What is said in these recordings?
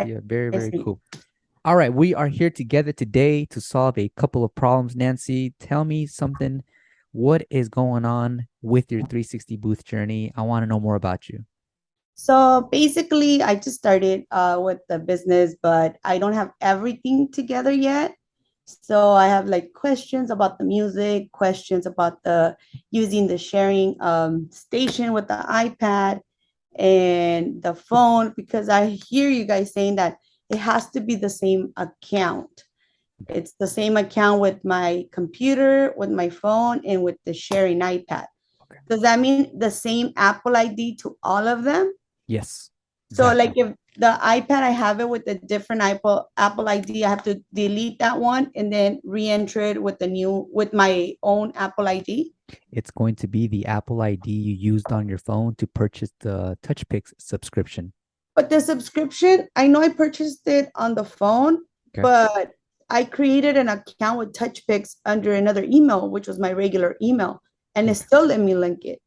Yeah, very, I very see. cool. All right, we are here together today to solve a couple of problems. Nancy, tell me something. What is going on with your 360 booth journey? I want to know more about you. So basically, I just started with the business, but I don't have everything together yet. So I have like questions about the music, questions about the using the sharing station with the iPad and the phone, because I hear you guys saying that it has to be the same account. It's the same account with my computer, with my phone, and with the sharing iPad. Okay. Does that mean the same Apple ID to all of them? Yes, So like exactly. if the iPad I have it with a different Apple ID, I have to delete that one and then re-enter it with the new with my own Apple ID. It's going to be the Apple ID you used on your phone to purchase the Touchpix subscription. But the subscription, I know I purchased it on the phone, Okay. but I created an account with Touchpix under another email, which was my regular email, and it Okay. still let me link it.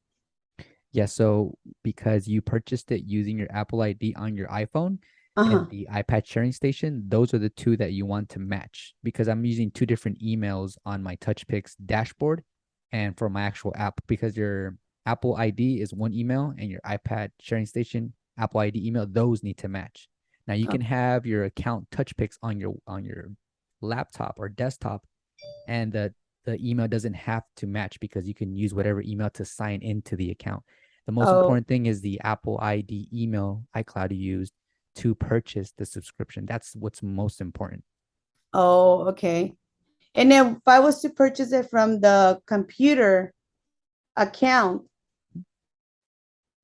Yeah, so because you purchased it using your Apple ID on your iPhone and Uh-huh. the iPad sharing station, those are the two that you want to match because I'm using two different emails on my TouchPix dashboard and for my actual app because your Apple ID is one email and your iPad sharing station Apple ID email, those need to match. Now you can have your account TouchPix on your laptop or desktop and the email doesn't have to match because you can use whatever email to sign into the account. The most Oh, important thing is the Apple ID email iCloud you used to purchase the subscription. That's what's most important. oh, okay. And then if I was to purchase it from the computer account,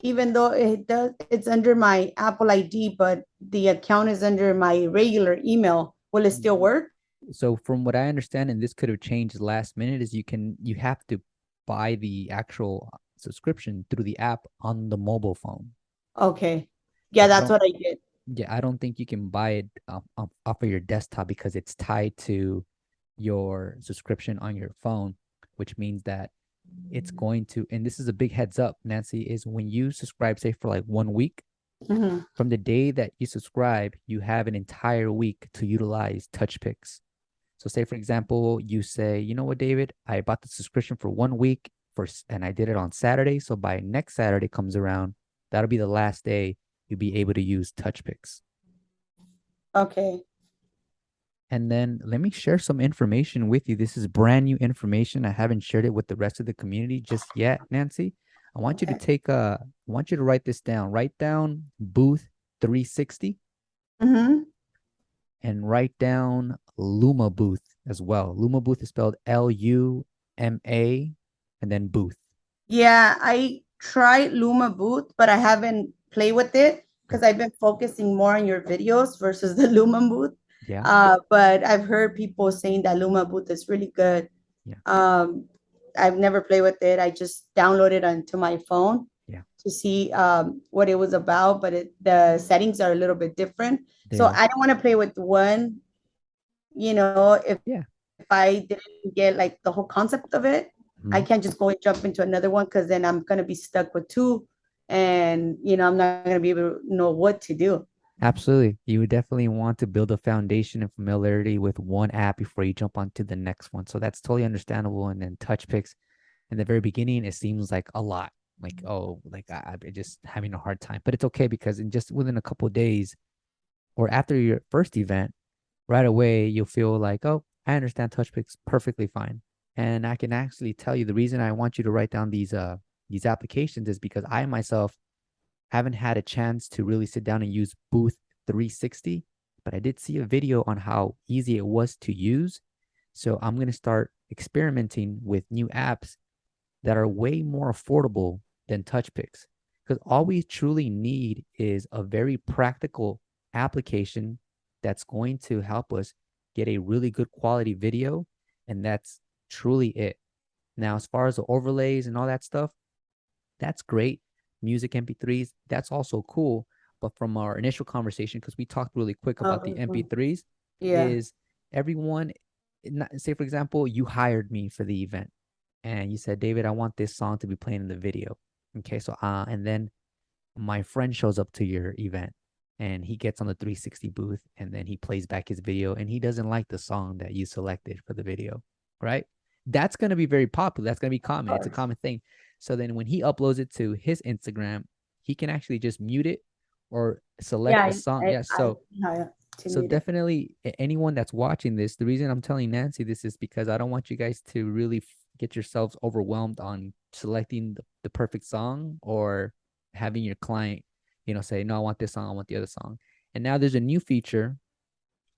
even though it's under my Apple ID, but the account is under my regular email, will it still work? So from what I understand, and this could have changed last minute, is you have to buy the actual subscription through the app on the mobile phone. Okay. Yeah, Yeah, I that's don't what I did. yeah, I don't think you can buy it off of your desktop because it's tied to your subscription on your phone, which means that it's going to, and this is a big heads up, Nancy, is when you subscribe, say for like 1 week, Mhm. from the day that you subscribe, you have an entire week to utilize TouchPix. So say for example, you say, you know what, David, I bought the subscription for 1 week and I did it on Saturday. So by next Saturday comes around, that'll be the last day you'll be able to use TouchPix. Okay. And then let me share some information with you. This is brand new information. I haven't shared it with the rest of the community just yet, Nancy. I want you to Okay. take a, I want you to write this down. Write down booth 360 Hmm. and write down Luma booth as well. Luma booth is spelled Luma and then booth. Yeah, I tried Luma Booth, but I haven't played with it Okay. because I've been focusing more on your videos versus the Luma Booth. Yeah. But I've heard people saying that Luma Booth is really good. Yeah. Um, I've never played with it. I just downloaded it onto my phone Yeah. to see what it was about, but the settings are a little bit different. They So are. I don't want to play with one, Yeah. if I didn't get like the whole concept of it, I Mhm. can't just go and jump into another one because then I'm gonna be stuck with two, and I'm not gonna be able to know what to do. Absolutely. You would definitely want to build a foundation and familiarity with one app before you jump onto the next one. So that's totally understandable. And then TouchPix in the very beginning, it seems like a lot. Like, oh, like I'm just having a hard time. But it's okay because in just within a couple of days or after your first event, right away you'll feel like, oh, I understand TouchPix perfectly fine. And I can actually tell you the reason I want you to write down these applications is because I myself haven't had a chance to really sit down and use Booth 360, but I did see a video on how easy it was to use. So I'm going to start experimenting with new apps that are way more affordable than TouchPix. Because all we truly need is a very practical application that's going to help us get a really good quality video. And that's truly it. Now, as far as the overlays and all that stuff, that's great. Music MP3s, that's also cool. But from our initial conversation, because we talked really quick about the Okay. MP3s, Yeah. is everyone, say for example, you hired me for the event and you said, David, I want this song to be playing in the video. Okay, so and then my friend shows up to your event and he gets on the 360 booth and then he plays back his video and he doesn't like the song that you selected for the video, right? That's going to be very popular. That's going to be Of common. It's a course. common thing. So then when he uploads it to his Instagram, he can actually just mute it or select Yeah, the song. I, Yeah. I So know how to so mute it. definitely anyone that's watching this, the reason I'm telling Nancy this is because I don't want you guys to really get yourselves overwhelmed on selecting the perfect song or having your client, say, no, I want this song, I want the other song. And now there's a new feature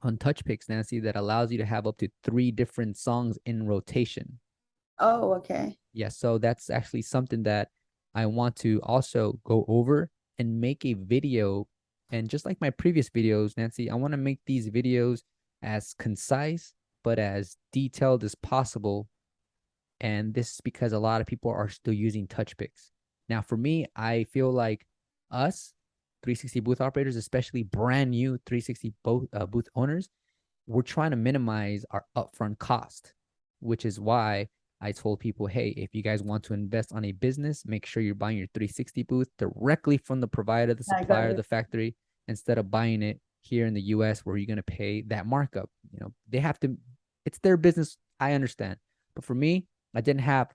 on Touchpix, Nancy, that allows you to have up to 3 different songs in rotation. Oh, okay. Yeah, so that's actually something that I want to also go over and make a video. And just like my previous videos, Nancy, I want to make these videos as concise but as detailed as possible. And this is because a lot of people are still using Touchpix. Now, for me, I feel like us 360 booth operators, especially brand new 360 booth owners, we're trying to minimize our upfront cost, which is why I told people, hey, if you guys want to invest on a business, make sure you're buying your 360 booth directly from the provider, the I got supplier, it. the factory, instead of buying it here in the US where you're going to pay that markup. They have to, it's their business. I understand. But for me, I didn't have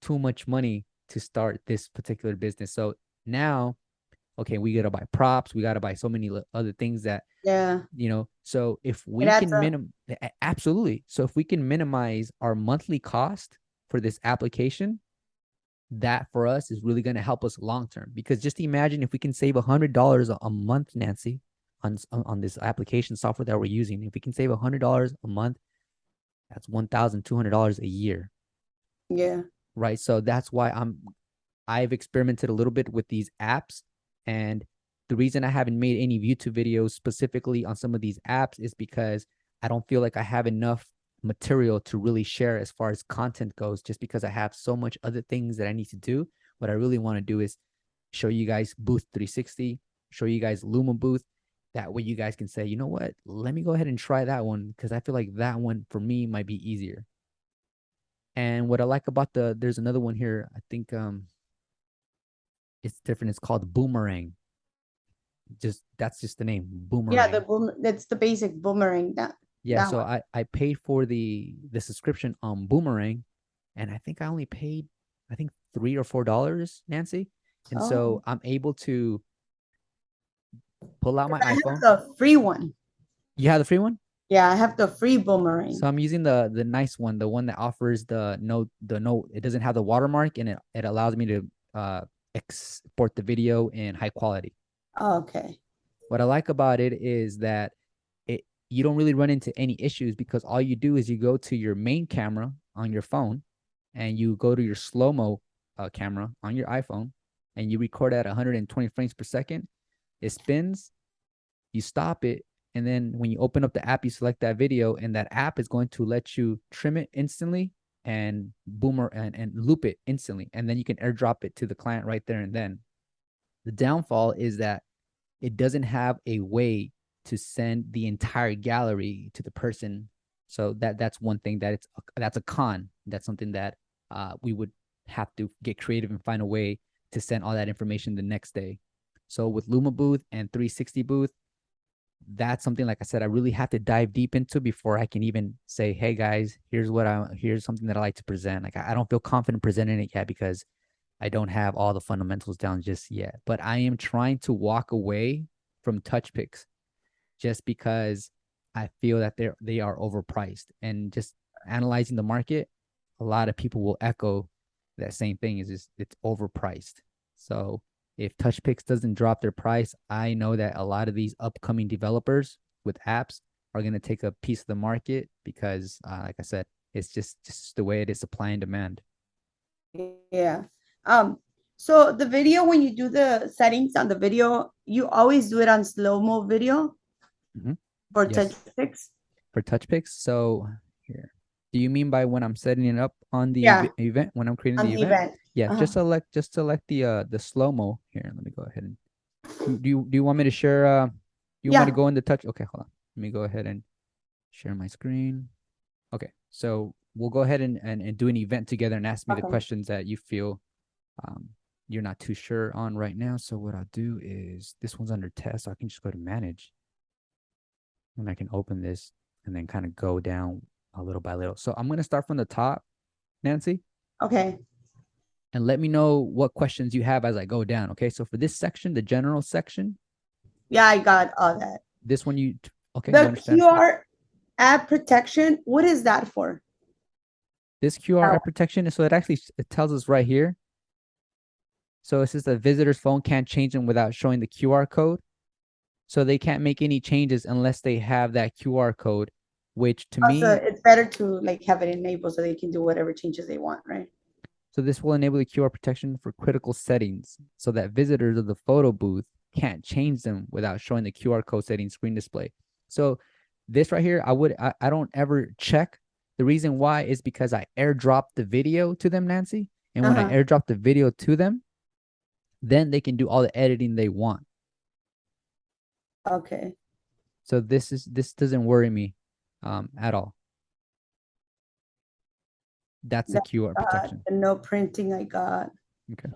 too much money to start this particular business. So now, okay, we got to buy props. We got to buy so many other things that Yeah. so if It we adds can up. absolutely, so if we can minimize our monthly cost for this application, that for us is really going to help us long term. Because just imagine if we can save $100 a month, Nancy, on this application software that we're using. If we can save $100 a month, that's $1,200 a year, Yeah. right? So that's why I've experimented a little bit with these apps. And the reason I haven't made any YouTube videos specifically on some of these apps is because I don't feel like I have enough material to really share as far as content goes, just because I have so much other things that I need to do. What I really want to do is show you guys Booth 360, show you guys Luma Booth. That way you guys can say, you know what, let me go ahead and try that one because I feel like that one for me might be easier. And what I like about there's another one here. I think it's different. It's called Boomerang. Just that's just the name, Yeah, the Boomerang. boom that's the basic boomerang. Yeah, That so one. I paid for the subscription on Boomerang, and I think I only paid I think $3 or $4, Nancy. And so Oh. I'm able to pull out my I have iPhone. the free one. You have the free one? Yeah, I have the free So boomerang. I'm using the nice one, the one that offers the no, it doesn't have the watermark and it allows me to export the video in high quality. Okay. What I like about it is that you don't really run into any issues because all you do is you go to your main camera on your phone and you go to your slo-mo camera on your iPhone and you record at 120 frames per second. It spins, you stop it, and then when you open up the app, you select that video, and that app is going to let you trim it instantly and boomer and loop it instantly. And then you can airdrop it to the client right there and then. The downfall is that it doesn't have a way to send the entire gallery to the person. So that's one thing that's a con. That's something that we would have to get creative and find a way to send all that information the next day. So with Luma Booth and 360 Booth, that's something, like I said, I really have to dive deep into before I can even say, hey guys, here's something that I like to present. Like I don't feel confident presenting it yet because I don't have all the fundamentals down just yet, but I am trying to walk away from Touchpix just because I feel that they are overpriced. And just analyzing the market, a lot of people will echo that same thing is just it's overpriced. So if Touchpix doesn't drop their price, I know that a lot of these upcoming developers with apps are going to take a piece of the market because, like I said, it's just the way it is, supply and demand. Yeah. Um, so the video, when you do the settings on the video, you always do it on slow-mo video Mm-hmm. for touch Yes. fix. For Touchpix. So here, do you mean by when I'm setting it up on the Yeah, event when I'm creating on the the event? event. Yeah, Uh-huh. just select the slow mo here. Let me go ahead and do you want me to share? You want me to Yeah. go into touch? Okay, hold on. Let me go ahead and share my screen. Okay, so we'll go ahead and do an event together and ask me the Okay. questions that you feel. Um, you're not too sure on right now. So what I'll do is this one's under test. So I can just go to manage and I can open this and then kind of go down a little by little. So I'm going to start from the top, Nancy, Okay. and let me know what questions you have as I go down. Okay. So for this section, the general section, Yeah, I got all that. this one okay, you The understand? QR app protection, what is that for? This QR app protection, so it tells us right here. So it says the visitor's phone can't change them without showing the QR code. So they can't make any changes unless they have that QR code, which to Also, me, it's better to like have it enabled so they can do whatever changes they want, right? so this will enable the QR protection for critical settings so that visitors of the photo booth can't change them without showing the QR code setting screen display. So this right here, I don't ever check. The reason why is because I airdropped the video to them, Nancy. And when I airdrop the video to them, then they can do all the editing they want. Okay. So this doesn't worry me at all. That's the QR protection. The no printing I got. Okay.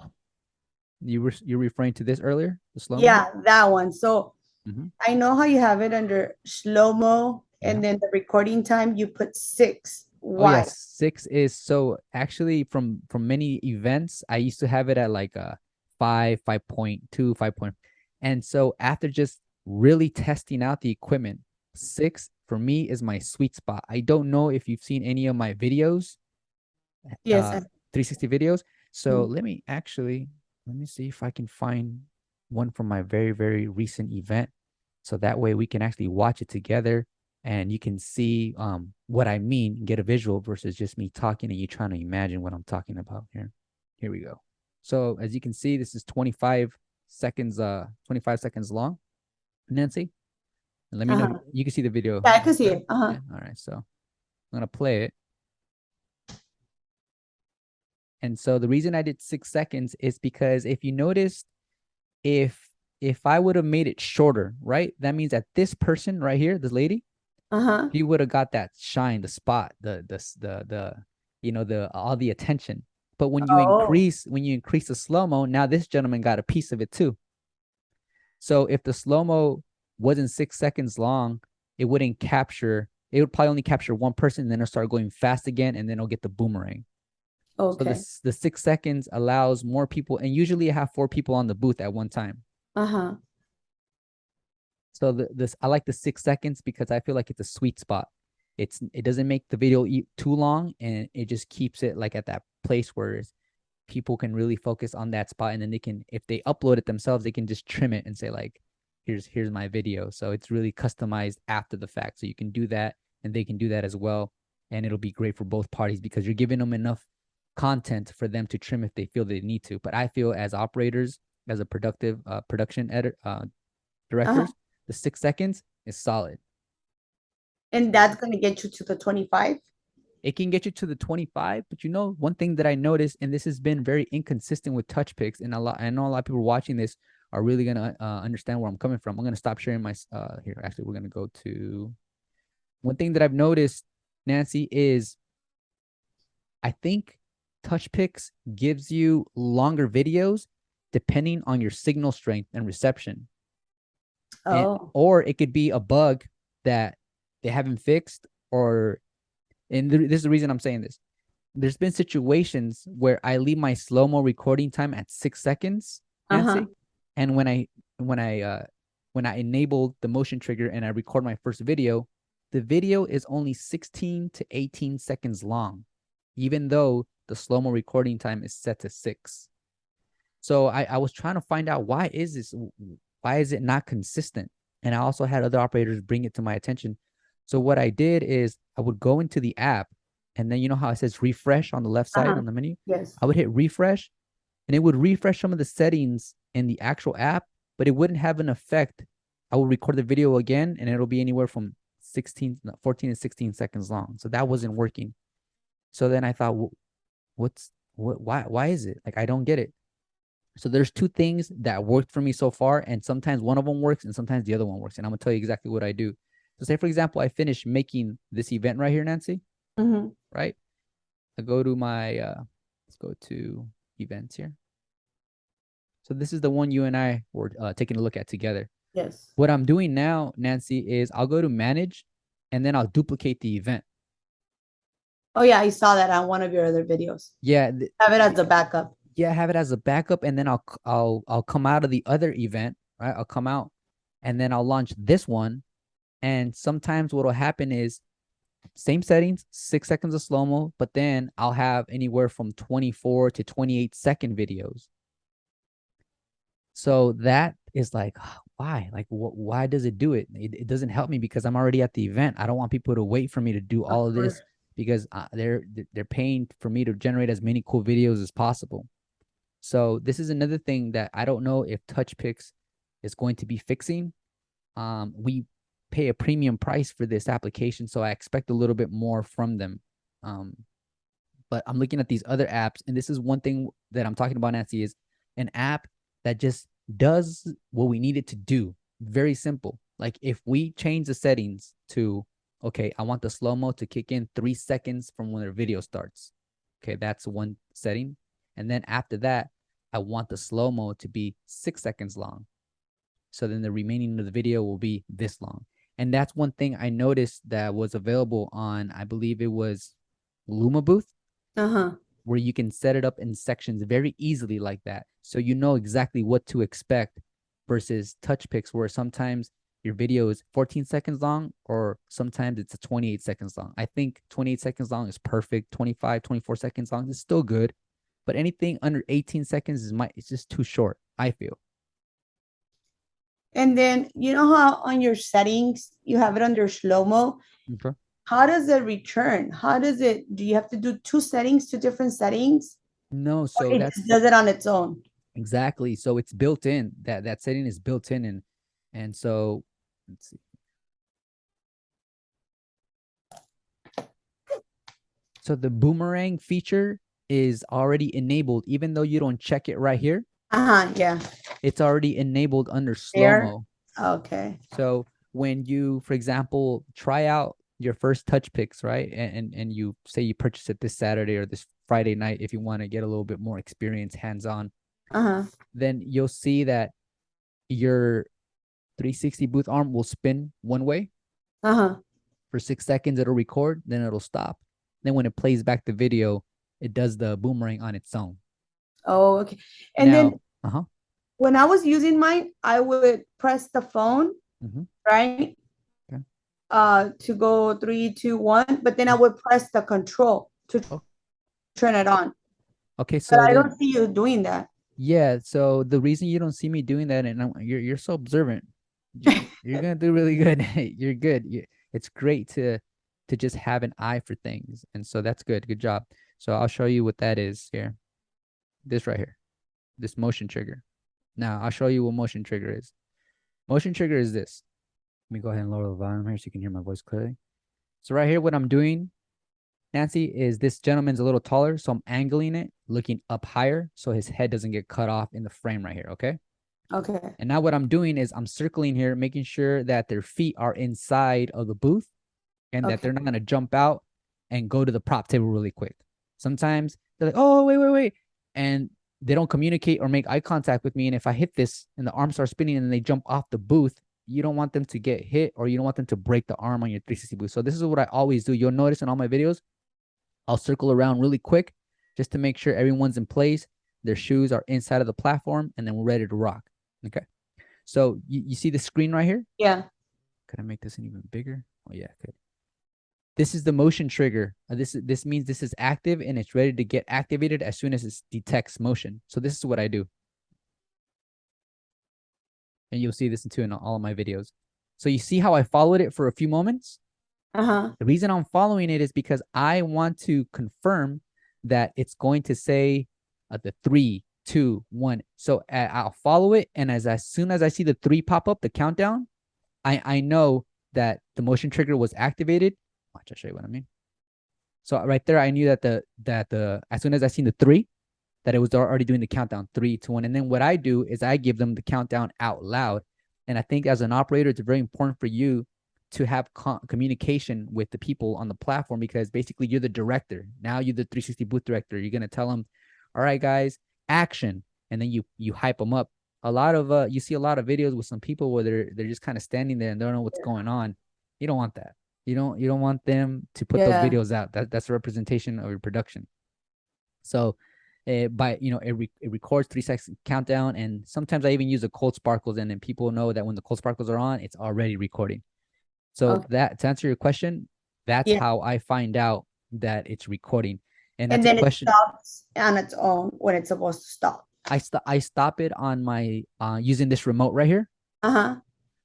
You're referring to this earlier, the slow-mo? Yeah, that one. So Mm-hmm. I know how you have it under slow-mo Yeah. and then the recording time you put 6. Oh yeah, Why? 6 is so actually from many events, I used to have it at like a 5, 5.2, 5 point. And so after just really testing out the equipment, 6 for me is my sweet spot. I don't know if you've seen any of my videos, Yes. 360 videos. So Mhm. let me see if I can find one from my very, very recent event. So that way we can actually watch it together and you can see what I mean, get a visual versus just me talking and you trying to imagine what I'm talking about here. Here we go. So as you can see, this is 25 seconds, 25 seconds long, Nancy. And let me know if you can see the video. Yeah, I can see it. Yeah. All right. So I'm going to play it. And so the reason I did 6 seconds is because if you notice, if if I would have made it shorter, right? That means that this person right here, this lady, he would have got that shine, the spot, the the all the attention. But Oh, when you increase the slow-mo, now this gentleman got a piece of it too. So if the slow-mo wasn't 6 seconds long, it wouldn't capture, it would probably only capture one person, and then it'll start going fast again, and then it'll get the boomerang. So okay. the 6 seconds allows more people, and usually I have 4 people on the booth at one time. So this I like the 6 seconds because I feel like it's a sweet spot. It doesn't make the video too long, and it just keeps it like at that place where people can really focus on that spot, and then they can, if they upload it themselves, they can just trim it and say like, here's my video. So it's really customized after the fact. So you can do that, and they can do that as well, and it'll be great for both parties because you're giving them enough content for them to trim if they feel they need to. But I feel as operators, as a productive production edit directors, the 6 seconds is solid. And that's going to get you to the 25? It can get you to the 25, but one thing that I noticed, and this has been very inconsistent with Touchpix, and I know a lot of people watching this are really gonna understand where I'm coming from. I'm gonna stop sharing my here. Actually, we're gonna go to one thing that I've noticed, Nancy, is I think Touchpix gives you longer videos depending on your signal strength and reception. Or it could be a bug that they haven't fixed, and this is the reason I'm saying this. There's been situations where I leave my slow-mo recording time at 6 seconds, Nancy, and when I when I enable the motion trigger and I record my first video, the video is only 16 to 18 seconds long, even though the slow-mo recording time is set to 6. So I was trying to find out why is it not consistent? And I also had other operators bring it to my attention. So what I did is I would go into the app, and then you know how it says refresh on the left side on the menu? Yes. I would hit refresh, and it would refresh some of the settings in the actual app, but it wouldn't have an effect. I will record the video again, and it'll be anywhere from 14 to 16 seconds long. So that wasn't working. So then I thought, why is it? Like, I don't get it. So there's two things that worked for me so far, and sometimes one of them works and sometimes the other one works. And I'm gonna tell you exactly what I do. So say, for example, I finish making this event right here, Nancy, right? I go to my, let's go to events here. So this is the one you and I were taking a look at together. Yes. What I'm doing now, Nancy, is I'll go to manage and then I'll duplicate the event. Oh yeah, I saw that on one of your other videos. Yeah, Have it as a backup. yeah, have it as a backup, and then I'll come out of the other event, right? I'll come out, and then I'll launch this one. And sometimes what'll happen is same settings, 6 seconds of slow mo, but then I'll have anywhere from 24 to 28-second videos. So that is like, why? Like, why does it do it? It doesn't help me because I'm already at the event. I don't want people to wait for me to do all Of of course. this because they're paying for me to generate as many cool videos as possible. So this is another thing that I don't know if Touchpix is going to be fixing. We pay a premium price for this application, so I expect a little bit more from them. But I'm looking at these other apps, and this is one thing that I'm talking about, Nancy, is an app that just does what we need it to do. Very simple. Like if we change the settings to, okay, I want the slow-mo to kick in 3 seconds from when their video starts. Okay, that's one setting. And then after that, I want the slow-mo to be 6 seconds long. So then the remaining of the video will be this long. And that's one thing I noticed that was available on, I believe it was Luma Booth, where you can set it up in sections very easily like that. So you know exactly what to expect versus Touchpix, where sometimes your video is 14 seconds long or sometimes it's 28 seconds long. I think 28 seconds long is perfect. 25, 24 seconds long is still good. But anything under 18 seconds it's just too short, I feel. And then you know how on your settings you have it under slow-mo? Okay. How does it return? How does it, do you have to do two settings, two different settings? No, Or so it that's just does it on its own? exactly. So it's built in. That setting is built in, and so let's see. So the boomerang feature is already enabled, even though you don't check it right here. Yeah. It's already enabled under There. slow-mo. Okay. So when you, for example, try out your first Touchpix, right? And you say you purchase it this Saturday or this Friday night if you want to get a little bit more experience hands-on, then you'll see that your 360 booth arm will spin one way. For 6 seconds, it'll record, then it'll stop. Then when it plays back the video, it does the boomerang on its own. Oh, okay. And then Now, uh-huh. when I was using mine, I would press the phone, right? Okay. To go 3, 2, 1, but then I would press the control to Oh, turn it on. okay, But so I don't then see you doing that. yeah, so the reason you don't see me doing that, and you're so observant, you're gonna do really good. You're good. It's great to just have an eye for things, and so that's good. Good job. So I'll show you what that is here. This right here, this motion trigger. Now I'll show you what motion trigger is. Motion trigger is this. Let me go ahead and lower the volume here so you can hear my voice clearly. So right here, what I'm doing, Nancy, is this gentleman's a little taller, so I'm angling it, looking up higher, so his head doesn't get cut off in the frame right here, okay? Okay. And now what I'm doing is I'm circling here, making sure that their feet are inside of the booth and that they're not going to jump out and go to the prop table really quick. Sometimes they're like, oh, wait. And they don't communicate or make eye contact with me. And if I hit this and the arm starts spinning and they jump off the booth, you don't want them to get hit or you don't want them to break the arm on your 360 booth. So this is what I always do. You'll notice in all my videos, I'll circle around really quick just to make sure everyone's in place. Their shoes are inside of the platform and then we're ready to rock. Okay. So you see the screen right here? Yeah. Could I make this even bigger? Oh yeah, I could. This is the motion trigger. This means this is active and it's ready to get activated as soon as it detects motion. So this is what I do. And you'll see this too in all of my videos. So you see how I followed it for a few moments? The reason I'm following it is because I want to confirm that it's going to say the 3, 2, 1. So I'll follow it. And as soon as I see the 3 pop up, the countdown, I know that the motion trigger was activated. Watch, I'll show you what I mean. So right there, I knew that the as soon as I seen the 3, that it was already doing the countdown 3, 2, 1. And then what I do is I give them the countdown out loud. And I think as an operator, it's very important for you to have communication with the people on the platform because basically you're the director. Now you're the 360 booth director. You're going to tell them, all right, guys, action. and then you hype them up. A lot of you see a lot of videos with some people where they're just kind of standing there and don't know what's going on. You don't want that. You don't want them to put those Yeah. videos out. That's a representation of your production. So by it records 3 seconds countdown, and sometimes I even use the cold sparkles, and then people know that when the cold sparkles are on, it's already recording. So Okay. that, to answer your question, that's Yeah. how I find out that it's recording. And that's And a then it question. stops on its own when it's supposed to stop. I stop it on my using this remote right here. Uh-huh.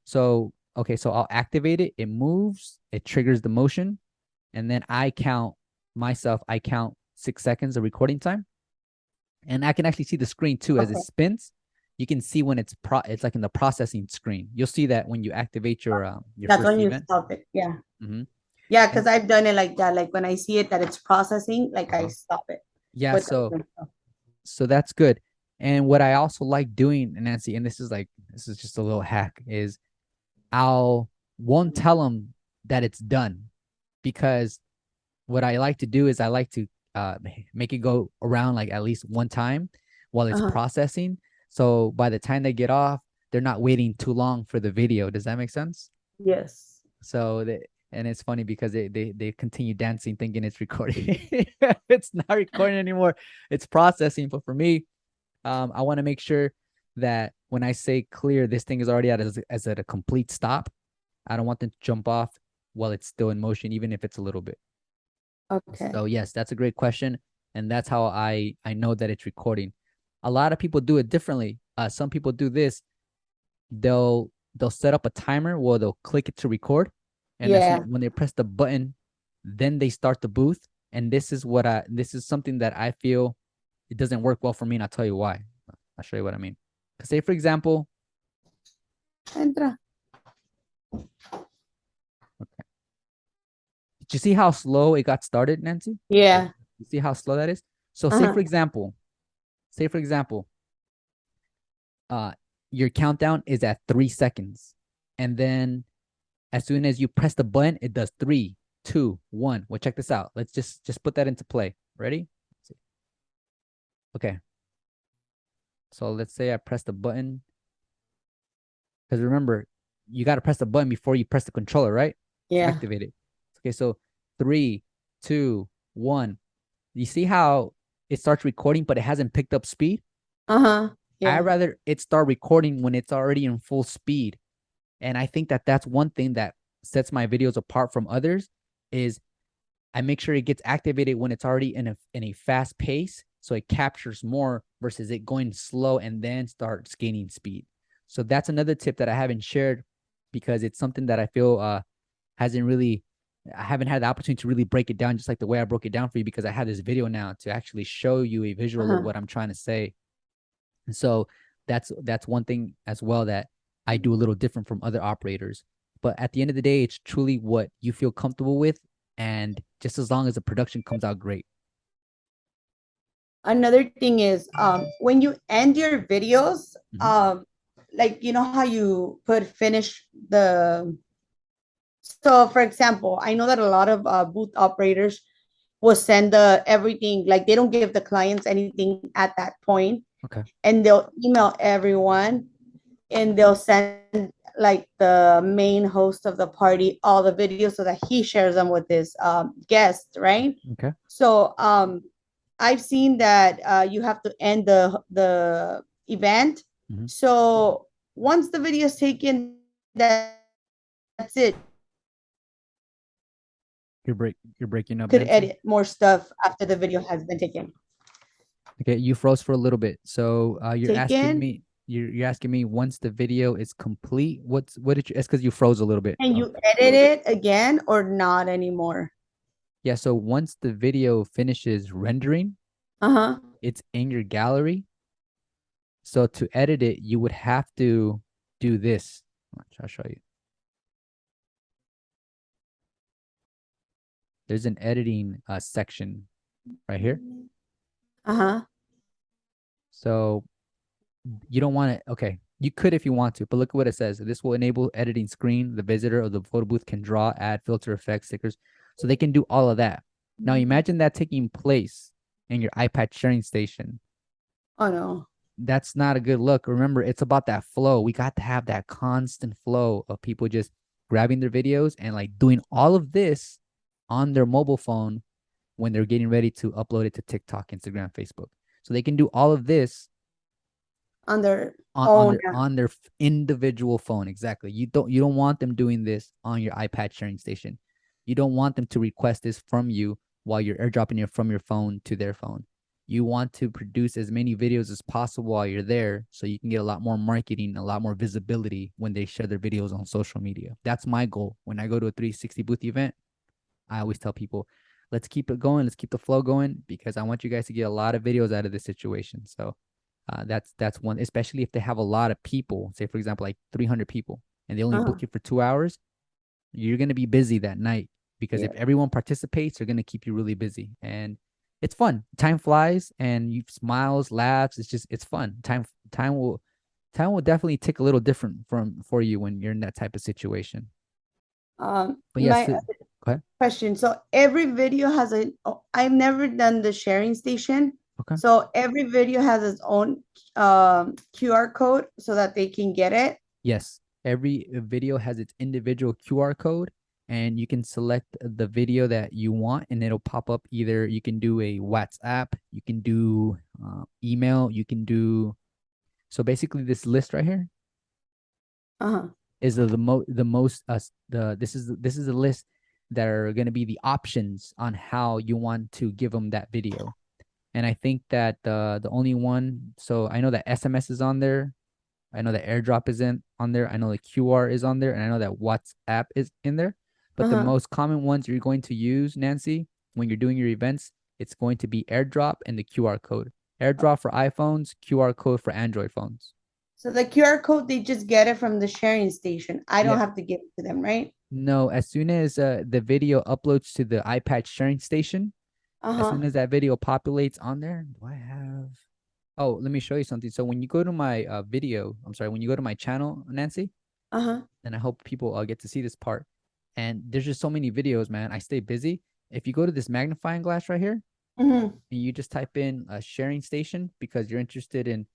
So okay, so I'll activate it. It moves. It triggers the motion, and then I count 6 seconds of recording time, and I can actually see the screen too as it Okay. spins. You can see when it's like in the processing screen. You'll see that when you activate your That's first when you event. stop it. Yeah. Mm-hmm. Yeah, because And I've done it like that. Like when I see it that it's processing, like I stop it yeah, with so that's good. And what I also like doing, Nancy, and this is just a little hack, is I'll won't tell them that it's done, because what I like to do is I like to make it go around like at least one time while it's uh-huh. processing. So by the time they get off, they're not waiting too long for the video. Does that make sense? Yes. So and it's funny because they continue dancing thinking it's recording. It's not recording anymore. It's processing. But for me, I want to make sure that when I say clear, this thing is already as at a complete stop. I don't want them to jump off while it's still in motion, even if it's a little bit. Okay. So yes, that's a great question, and that's how I know that it's recording. A lot of people do it differently. Some people do this. They'll set up a timer where they'll click it to record, and as soon Yeah. when they press the button, then they start the booth. And this is something that I feel it doesn't work well for me, and I'll tell you why. I'll show you what I mean. Say for example, Entra. did you see how slow it got started, Nancy? Yeah. You see how slow that is? So Uh-huh. say for example, uh, your countdown is at 3 seconds. And then as soon as you press the button, it does 3, 2, 1. Well, check this out. Let's just put that into play. Ready? Okay. So let's say I press the button. Because remember, you got to press the button before you press the controller, right? To Yeah. activate it. Okay, so 3, 2, 1. You see how it starts recording, but it hasn't picked up speed? Uh-huh. I Yeah. rather it start recording when it's already in full speed. And I think that that's one thing that sets my videos apart from others is I make sure it gets activated when it's already in a fast pace, so it captures more versus it going slow and then starts gaining speed. So that's another tip that I haven't shared because it's something that I feel hasn't really I haven't had the opportunity to really break it down just like the way I broke it down for you, because I have this video now to actually show you a visual of Uh-huh. what I'm trying to say. And so that's one thing as well that I do a little different from other operators. But at the end of the day, it's truly what you feel comfortable with, and just as long as the production comes out great. Another thing is when you end your videos, Mm-hmm. like you know how you put finish the so for example, I know that a lot of booth operators will send the everything, like they don't give the clients anything at that point, Okay. and they'll email everyone and they'll send like the main host of the party all the videos so that he shares them with his guest, right? Okay. So I've seen that you have to end the event. Mm-hmm. So once the video is taken, that's it. You're breaking up, Could Nancy. edit more stuff after the video has been taken. Okay, you froze for a little bit. So Taken, you're asking me once the video is complete, what did you it's because you froze a little bit. and you edit it again or not anymore? Yeah, so once the video finishes rendering, Uh-huh. it's in your gallery. So to edit it, you would have to do this. I'll show you. There's an editing section right here. Uh-huh. So you don't want to, okay, you could if you want to, but look at what it says. This will enable editing screen. The visitor of the photo booth can draw, add, filter, effects, stickers. So they can do all of that. Now imagine that taking place in your iPad sharing station. Oh no. that's not a good look. Remember, it's about that flow. We got to have that constant flow of people just grabbing their videos and like doing all of this on their mobile phone when they're getting ready to upload it to TikTok, Instagram, Facebook. So they can do all of this On their on on own. their on their individual phone. Exactly. You don't want them doing this on your iPad sharing station. You don't want them to request this from you while you're airdropping it from your phone to their phone. You want to produce as many videos as possible while you're there so you can get a lot more marketing, a lot more visibility when they share their videos on social media. That's my goal. When I go to a 360 booth event, I always tell people, let's keep it going, let's keep the flow going because I want you guys to get a lot of videos out of this situation. So that's one, especially if they have a lot of people, say for example, like 300 people, and they only Uh-huh. book you for 2 hours. You're going to be busy that night because if Yeah. everyone participates, they're going to keep you really busy. And it's fun. Time flies and you smiles, laughs. It's fun. Time will definitely tick a little different from for you when you're in that type of situation. But yes, My go ahead. question. So every video has a, oh, I've never done the sharing station. Okay. So every video has its own QR code so that they can get it. Yes, every video has its individual QR code, and you can select the video that you want, and it'll pop up. Either you can do a WhatsApp, you can do email, you can do. So basically, this list right here Uh-huh. is the most the this is the list that are going to be the options on how you want to give them that video. And I think that the only one, so I know that SMS is on there. I know that AirDrop is in on there. I know the QR is on there, and I know that WhatsApp is in there. But the Uh-huh. most common ones you're going to use, Nancy, when you're doing your events, it's going to be AirDrop and the QR code. AirDrop for iPhones, QR code for Android phones. So the QR code, they just get it from the sharing station. I don't Yeah. have to give it to them, right? No, as soon as the video uploads to the iPad sharing station, as Uh-huh. soon as that video populates on there, do I have? Oh, let me show you something. So when you go to my video, I'm sorry, when you go to my channel, Nancy, Uh-huh. and I hope people get to see this part. And there's just so many videos, man. I stay busy. If you go to this magnifying glass right here, Mm-hmm. and you just type in a sharing station because you're interested in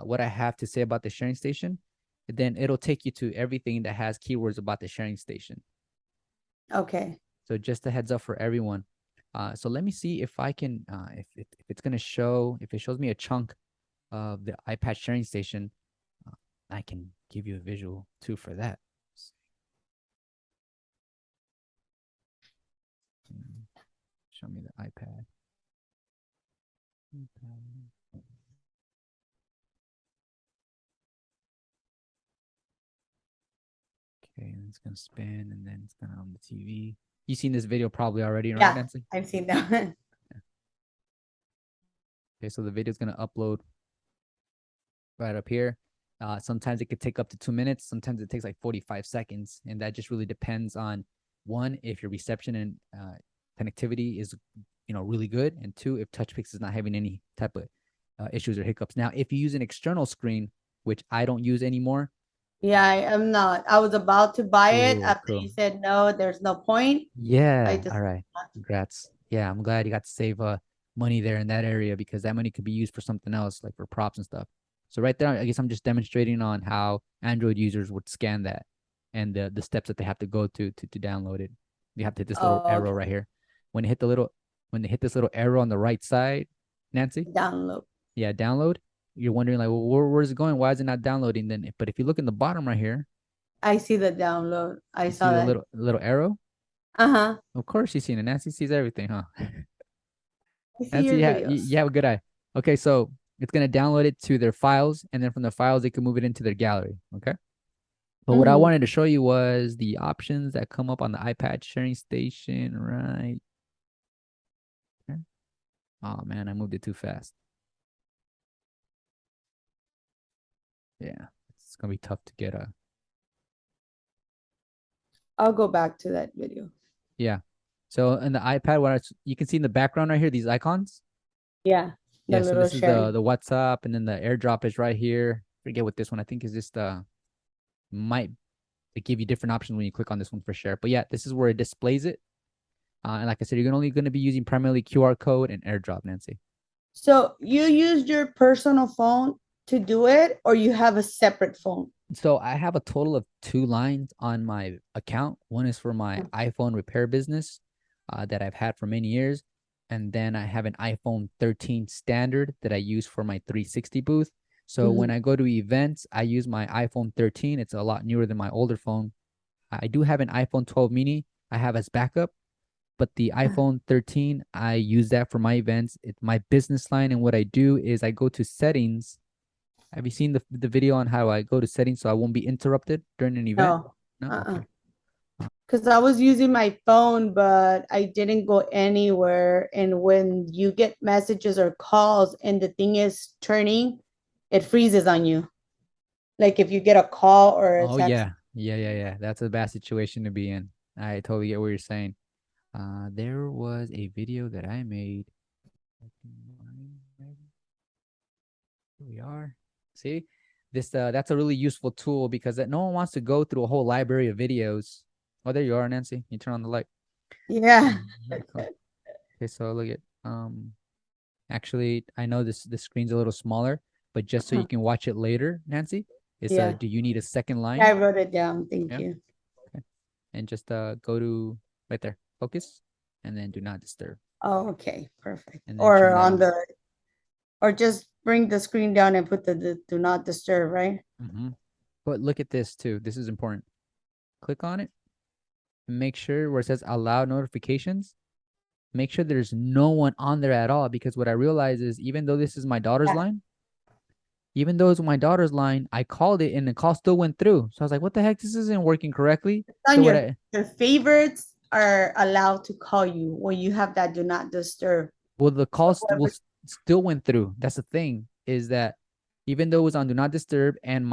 what I have to say about the sharing station, then it'll take you to everything that has keywords about the sharing station. Okay. So just a heads up for everyone. So let me see if I can, if it's gonna show, if it shows me a chunk of the iPad sharing station, uh, I can give you a visual too for that. Show me the iPad. Okay, and it's gonna spin, and then it's gonna on the TV. You seen this video probably already, right, Yeah, Nancy? I've seen that. Okay, so the video is gonna upload right up here. Sometimes it could take up to 2 minutes. Sometimes it takes like 45 seconds, and that just really depends on one, if your reception and connectivity is, really good, and two, if Touchpix is not having any type of issues or hiccups. Now, if you use an external screen, which I don't use anymore, Yeah, I am not. I was about to buy it cool, after you cool. said no, there's no point. I Yeah. just All right. Congrats. Yeah, I'm glad you got to save money there in that area because that money could be used for something else, like for props and stuff. So right there, I guess I'm just demonstrating on how Android users would scan that and the steps that they have to go to download it. You have to hit this little oh, arrow okay. right here. When they hit the little when they hit this little arrow on the right side, Nancy, Download. yeah, download. You're wondering like, well, where's it going? Why is it not downloading? Then, but if you look in the bottom right here, I see the download. I you see saw the that. little arrow. Uh-huh. Of course, she's seen it. Nancy sees everything, huh? I see Nancy, your yeah, you videos. have a good eye. Okay, so it's gonna download it to their files, and then from the files, they can move it into their gallery. Okay. But what I Mm-hmm. wanted to show you was the options that come up on the iPad sharing station right here. Oh man, I moved it too fast. Yeah, it's gonna be tough to get a. I'll go back to that video. Yeah. So in the iPad, you can see in the background right here, these icons. Yeah, the Yeah. So little this is the sharing. WhatsApp, and then the AirDrop is right here. Forget what this one I think is just might give you different options when you click on this one for share. But yeah, this is where it displays it. And like I said, you're only going to be using primarily QR code and AirDrop, Nancy. So you used your personal phone. to do it, or you have a separate phone? So I have a total of 2 lines on my account. One is for my iPhone repair business that I've had for many years. And then I have an iPhone 13 standard that I use for my 360 booth. So when Mhm. I go to events, I use my iPhone 13. It's a lot newer than my older phone. I do have an iPhone 12 mini I have as backup, but the iPhone 13, I use that for my events. It's my business line. And what I do is I go to settings. Have you seen the video on how I go to settings so I won't be interrupted during an event? No. No? Uh-uh. Okay. Because I was using my phone, but I didn't go anywhere. And when you get messages or calls and the thing is turning, it freezes on you. Like if you get a call or a Oh text. yeah. Yeah. That's a bad situation to be in. I totally get what you're saying. There was a video that I made. Here we are. See? This that's a really useful tool because no one wants to go through a whole library of videos. Oh, there you are, Nancy. You turn on the light. Yeah. Very cool. Okay, so look at actually I know this screen's a little smaller, but just so you can watch it later, Nancy, it's Yeah. do you need a second Yeah, line? I wrote it down. Thank Yeah. you. Okay. And just go to right there, focus, and then do not disturb. Oh, okay. Perfect. And then Or turn that on on. the, or just bring the screen down and put the do not disturb, right? Mm-hmm. But look at this too. This is important. Click on it and make sure where it says allow notifications, make sure there's no one on there at all. Because what I realize is even though this is my daughter's Yeah. line, even though it's my daughter's line, I called it and the call still went through. So I was like, what the heck? This isn't working correctly. So On what I your favorites are allowed to call you when you have that do not disturb. well, the So calls will whoever, still went through. That's the thing, is that even though it was on do not disturb and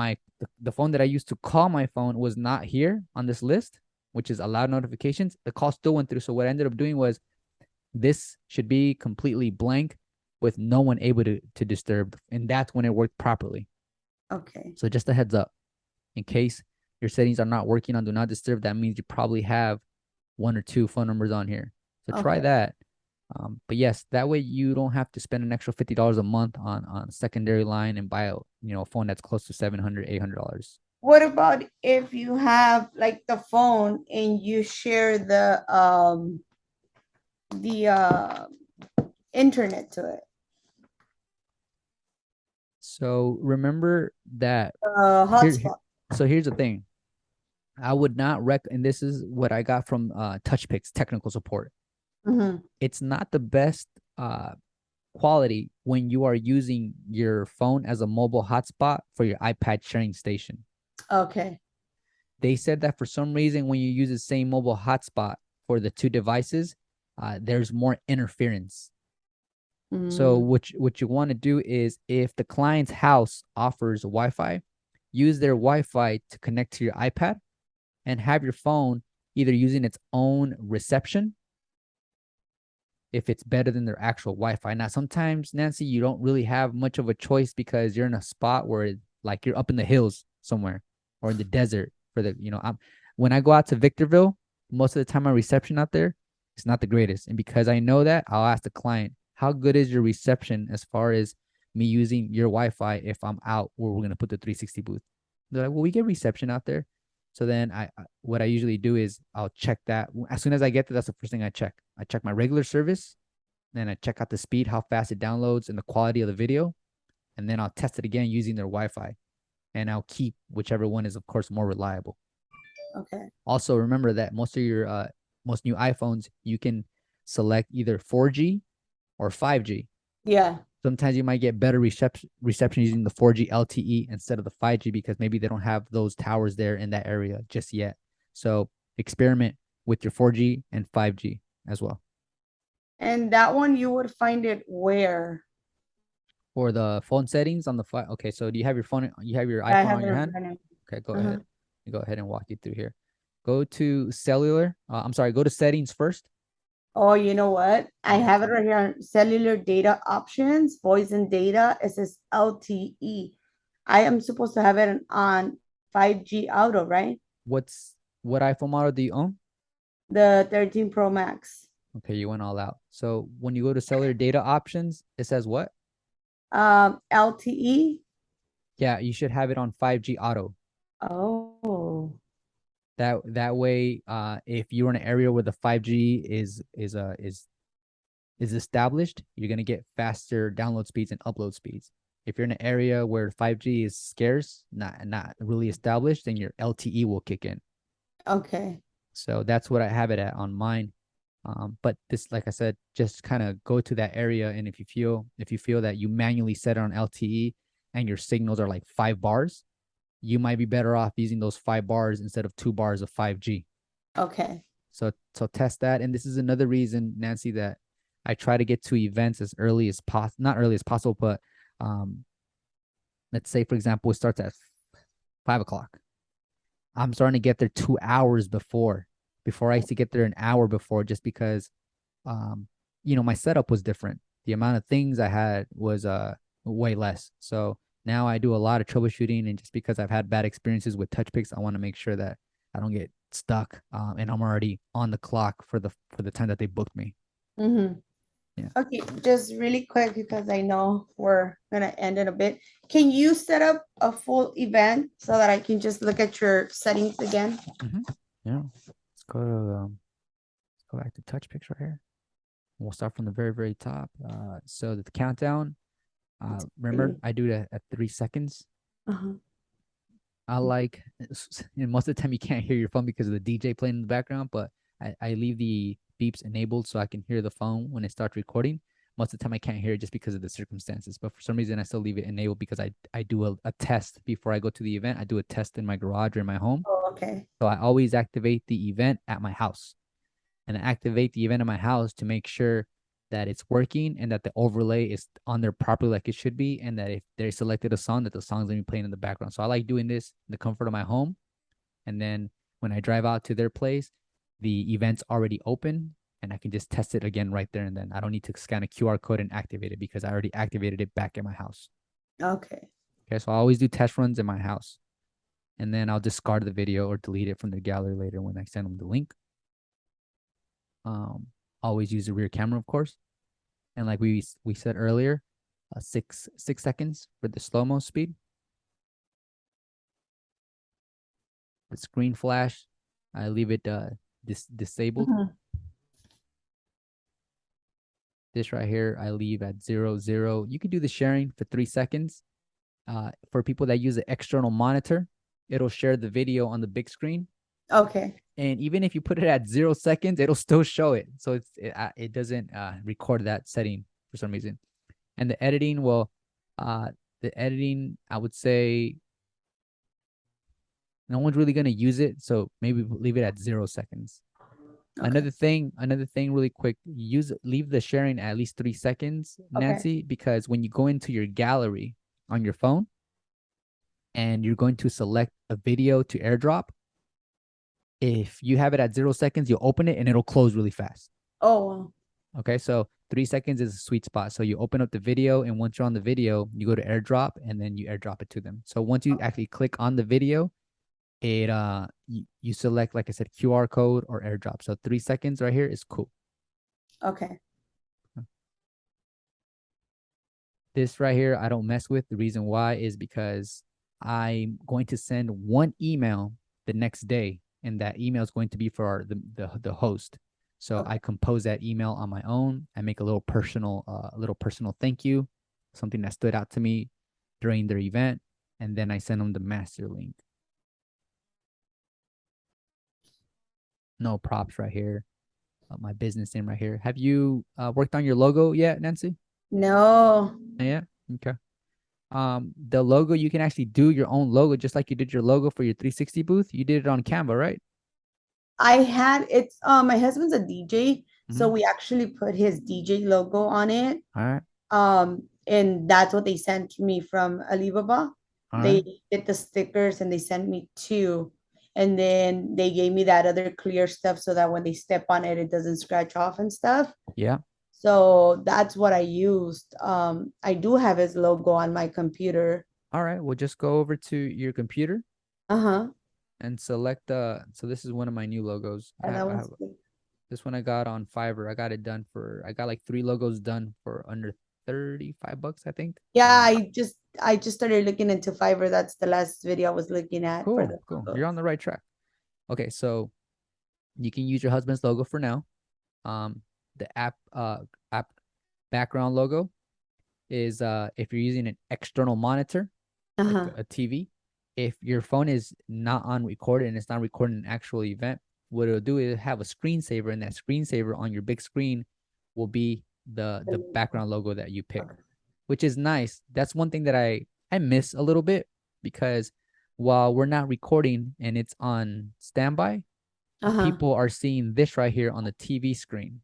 the phone that I used to call my phone was not here on this list, which is allowed notifications, the call still went through. So what I ended up doing was this should be completely blank with no one able to disturb. And that's when it worked properly. okay. So just a heads up, in case your settings are not working on do not disturb, that means you probably have one or two phone numbers on here. So try Okay. that. But yes, that way you don't have to spend an extra $50 a month on a secondary line and buy a phone that's close to 700, $800. What about if you have like the phone and you share the internet to it? So remember that here Hotspot. so here's the thing. I would not and this is what I got from Touchpix technical support. Mhm. It's not the best quality when you are using your phone as a mobile hotspot for your iPad sharing station. Okay. They said that for some reason, when you use the same mobile hotspot for the two devices, there's more interference. So Mm, what you want to do is if the client's house offers Wi-Fi, use their Wi-Fi to connect to your iPad and have your phone either using its own reception if it's better than their actual Wi-Fi. Now, sometimes, Nancy, you don't really have much of a choice because you're in a spot where like you're up in the hills somewhere or in the desert for when I go out to Victorville, most of the time my reception out there is not the greatest. And because I know that, I'll ask the client, how good is your reception as far as me using your Wi-Fi if I'm out where we're going to put the 360 booth? They're like, well, we get reception out there. So then what I usually do is I'll check that as soon as I get there. That's the first thing I check. I check my regular service, then I check out the speed, how fast it downloads, and the quality of the video, and then I'll test it again using their Wi-Fi, and I'll keep whichever one is, of course, more reliable. okay. Also, remember that most of your most new iPhones you can select either 4G or 5G. Yeah. Sometimes you might get better reception using the 4G LTE instead of the 5G because maybe they don't have those towers there in that area just yet. So experiment with your 4G and 5G as well. And that one you would find it where? For the phone settings on the file. Okay, so do you have your phone? You have your I iPhone have on it your in hand? front of me. Okay, go Uh-huh. ahead. Go ahead and walk you through here. Go to cellular. I'm sorry. Go to settings first. Oh, you know what? I Yeah. have it right here on cellular data options, voice and data. It says LTE. I am supposed to have it on 5G auto, right? What iPhone model do you own? The 13 Pro Max. Okay, you went all out. So when you go to cellular data options, it says what? LTE. Yeah, you should have it on 5G auto. Oh, That way, if you're in an area where the 5G is established, you're gonna get faster download speeds and upload speeds. If you're in an area where 5G is scarce, not really established, then your LTE will kick in. okay. So that's what I have it at on mine. But this, like I said, just kind of go to that area, and if you feel that you manually set it on LTE and your signals are like 5 bars, you might be better off using those 5 bars instead of 2 bars of 5G. Okay. So test that. And this is another reason, Nancy, that I try to get to events as early as possible, not early as possible, but um, let's say for example, it starts at 5 o'clock. I'm starting to get there 2 hours before. Before I used to get there an hour before, just because um, my setup was different. The amount of things I had was way less. So now I do a lot of troubleshooting, and just because I've had bad experiences with Touchpix, I want to make sure that I don't get stuck, and I'm already on the clock for the time that they booked me. Mm-hmm. Yeah. Okay, just really quick because I know we're gonna end in a bit. Can you set up a full event so that I can just look at your settings again? Mm-hmm. Yeah. Let's go back to Touchpix right here. We'll start from the very, very top. So the countdown. Remember, I do it at 3 seconds. Uh-huh. I like, and most of the time you can't hear your phone because of the DJ playing in the background, but I leave the beeps enabled so I can hear the phone when it starts recording. Most of the time I can't hear it just because of the circumstances, but for some reason I still leave it enabled because I do a test before I go to the event. I do a test in my garage or in my home. Oh, okay. So I always activate the event at my house, and activate the event in my house to make sure that it's working and that the overlay is on there properly like it should be, and that if they selected a song, that the song's gonna be playing in the background. So I like doing this in the comfort of my home, and then when I drive out to their place, the event's already open, and I can just test it again right there and then. I don't need to scan a QR code and activate it because I already activated it back at my house. Okay. Okay, so I always do test runs in my house, and then I'll discard the video or delete it from the gallery later when I send them the link. Um, Always use the rear camera, of course. And like we said earlier, 6 seconds for the slow-mo speed. The screen flash, I leave it disabled. Mhm. This right here, I leave at 0, 0. You can do the sharing for 3 seconds. For people that use an external monitor, it'll share the video on the big screen. Okay. And even if you put it at 0 seconds, it'll still show it. So it doesn't record that setting for some reason. And the editing, well, the editing, I would say no one's really gonna use it, so maybe leave it at 0 seconds. Okay. Another thing, really quick, leave the sharing at least 3 seconds, Okay. Nancy, because when you go into your gallery on your phone and you're going to select a video to airdrop, if you have it at 0 seconds, you'll open it and it'll close really fast. Oh, Okay, so 3 seconds is a sweet spot. So you open up the video, and once you're on the video, you go to airdrop, and then you airdrop it to them. So once you actually click on the video, it you select, like I said, QR code or airdrop. So 3 seconds right here is cool. okay. This right here I don't mess with. The reason why is because I'm going to send one email the next day, and that email is going to be for the host. So Okay. I compose that email on my own. I make a little personal thank you, something that stood out to me during their event, and then I send them the master link. No props right here. My business name right here. Have you worked on your logo yet, Nancy? No, Yeah. Okay. The logo, you can actually do your own logo just like you did your logo for your 360 booth. You did it on Canva, right? I had it's my husband's a DJ, so Mm-hmm. we actually put his DJ logo on it. All right. And that's what they sent to me from Alibaba. All right. They did the stickers and they sent me two. And then they gave me that other clear stuff so that when they step on it, it doesn't scratch off and stuff. Yeah. So that's what I used. I do have his logo on my computer. All right. We'll just go over to your computer Uh-huh. and select so this is one of my new logos. Yeah, that I one's have good. this one I got on Fiverr. I got like 3 logos done for under. $35, I think. Yeah, I just started looking into Fiverr. That's the last video I was looking at for Cool, the cool. You're logos. on the right track. Okay, so you can use your husband's logo for now. Um, the app background logo is if you're using an external monitor, like Uh-huh. a TV, if your phone is not on record and it's not recording an actual event, what it'll do is have a screensaver, and that screensaver on your big screen will be the background logo that you pick, Okay. which is nice. That's one thing that I miss a little bit, because while we're not recording and it's on standby, Uh-huh. people are seeing this right here on the TV screen.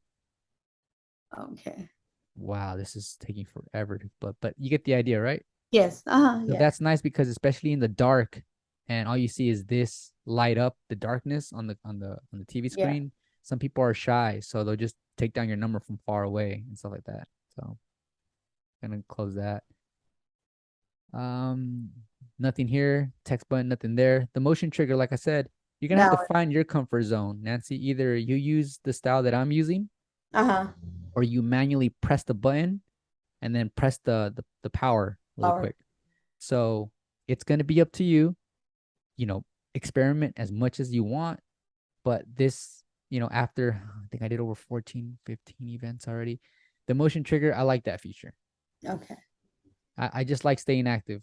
Okay. Wow, this is taking forever, but you get the idea, right? Yes. Uh-huh. So Yeah. that's nice, because especially in the dark, and all you see is this light up the darkness on the TV Yeah. screen. Some people are shy, so they'll just take down your number from far away and stuff like that. So I'm gonna close that. Um, Nothing here. Text button, nothing there. The motion trigger, like I said, you're gonna have to Now. find your comfort zone, Nancy. Either you use the style that I'm using, Uh-huh. or you manually press the button and then press the power really Power. quick. So it's gonna be up to you. You know, experiment as much as you want, but this, after I think I did over 14, 15 events already, the motion trigger, I like that feature. Okay. I just like staying active.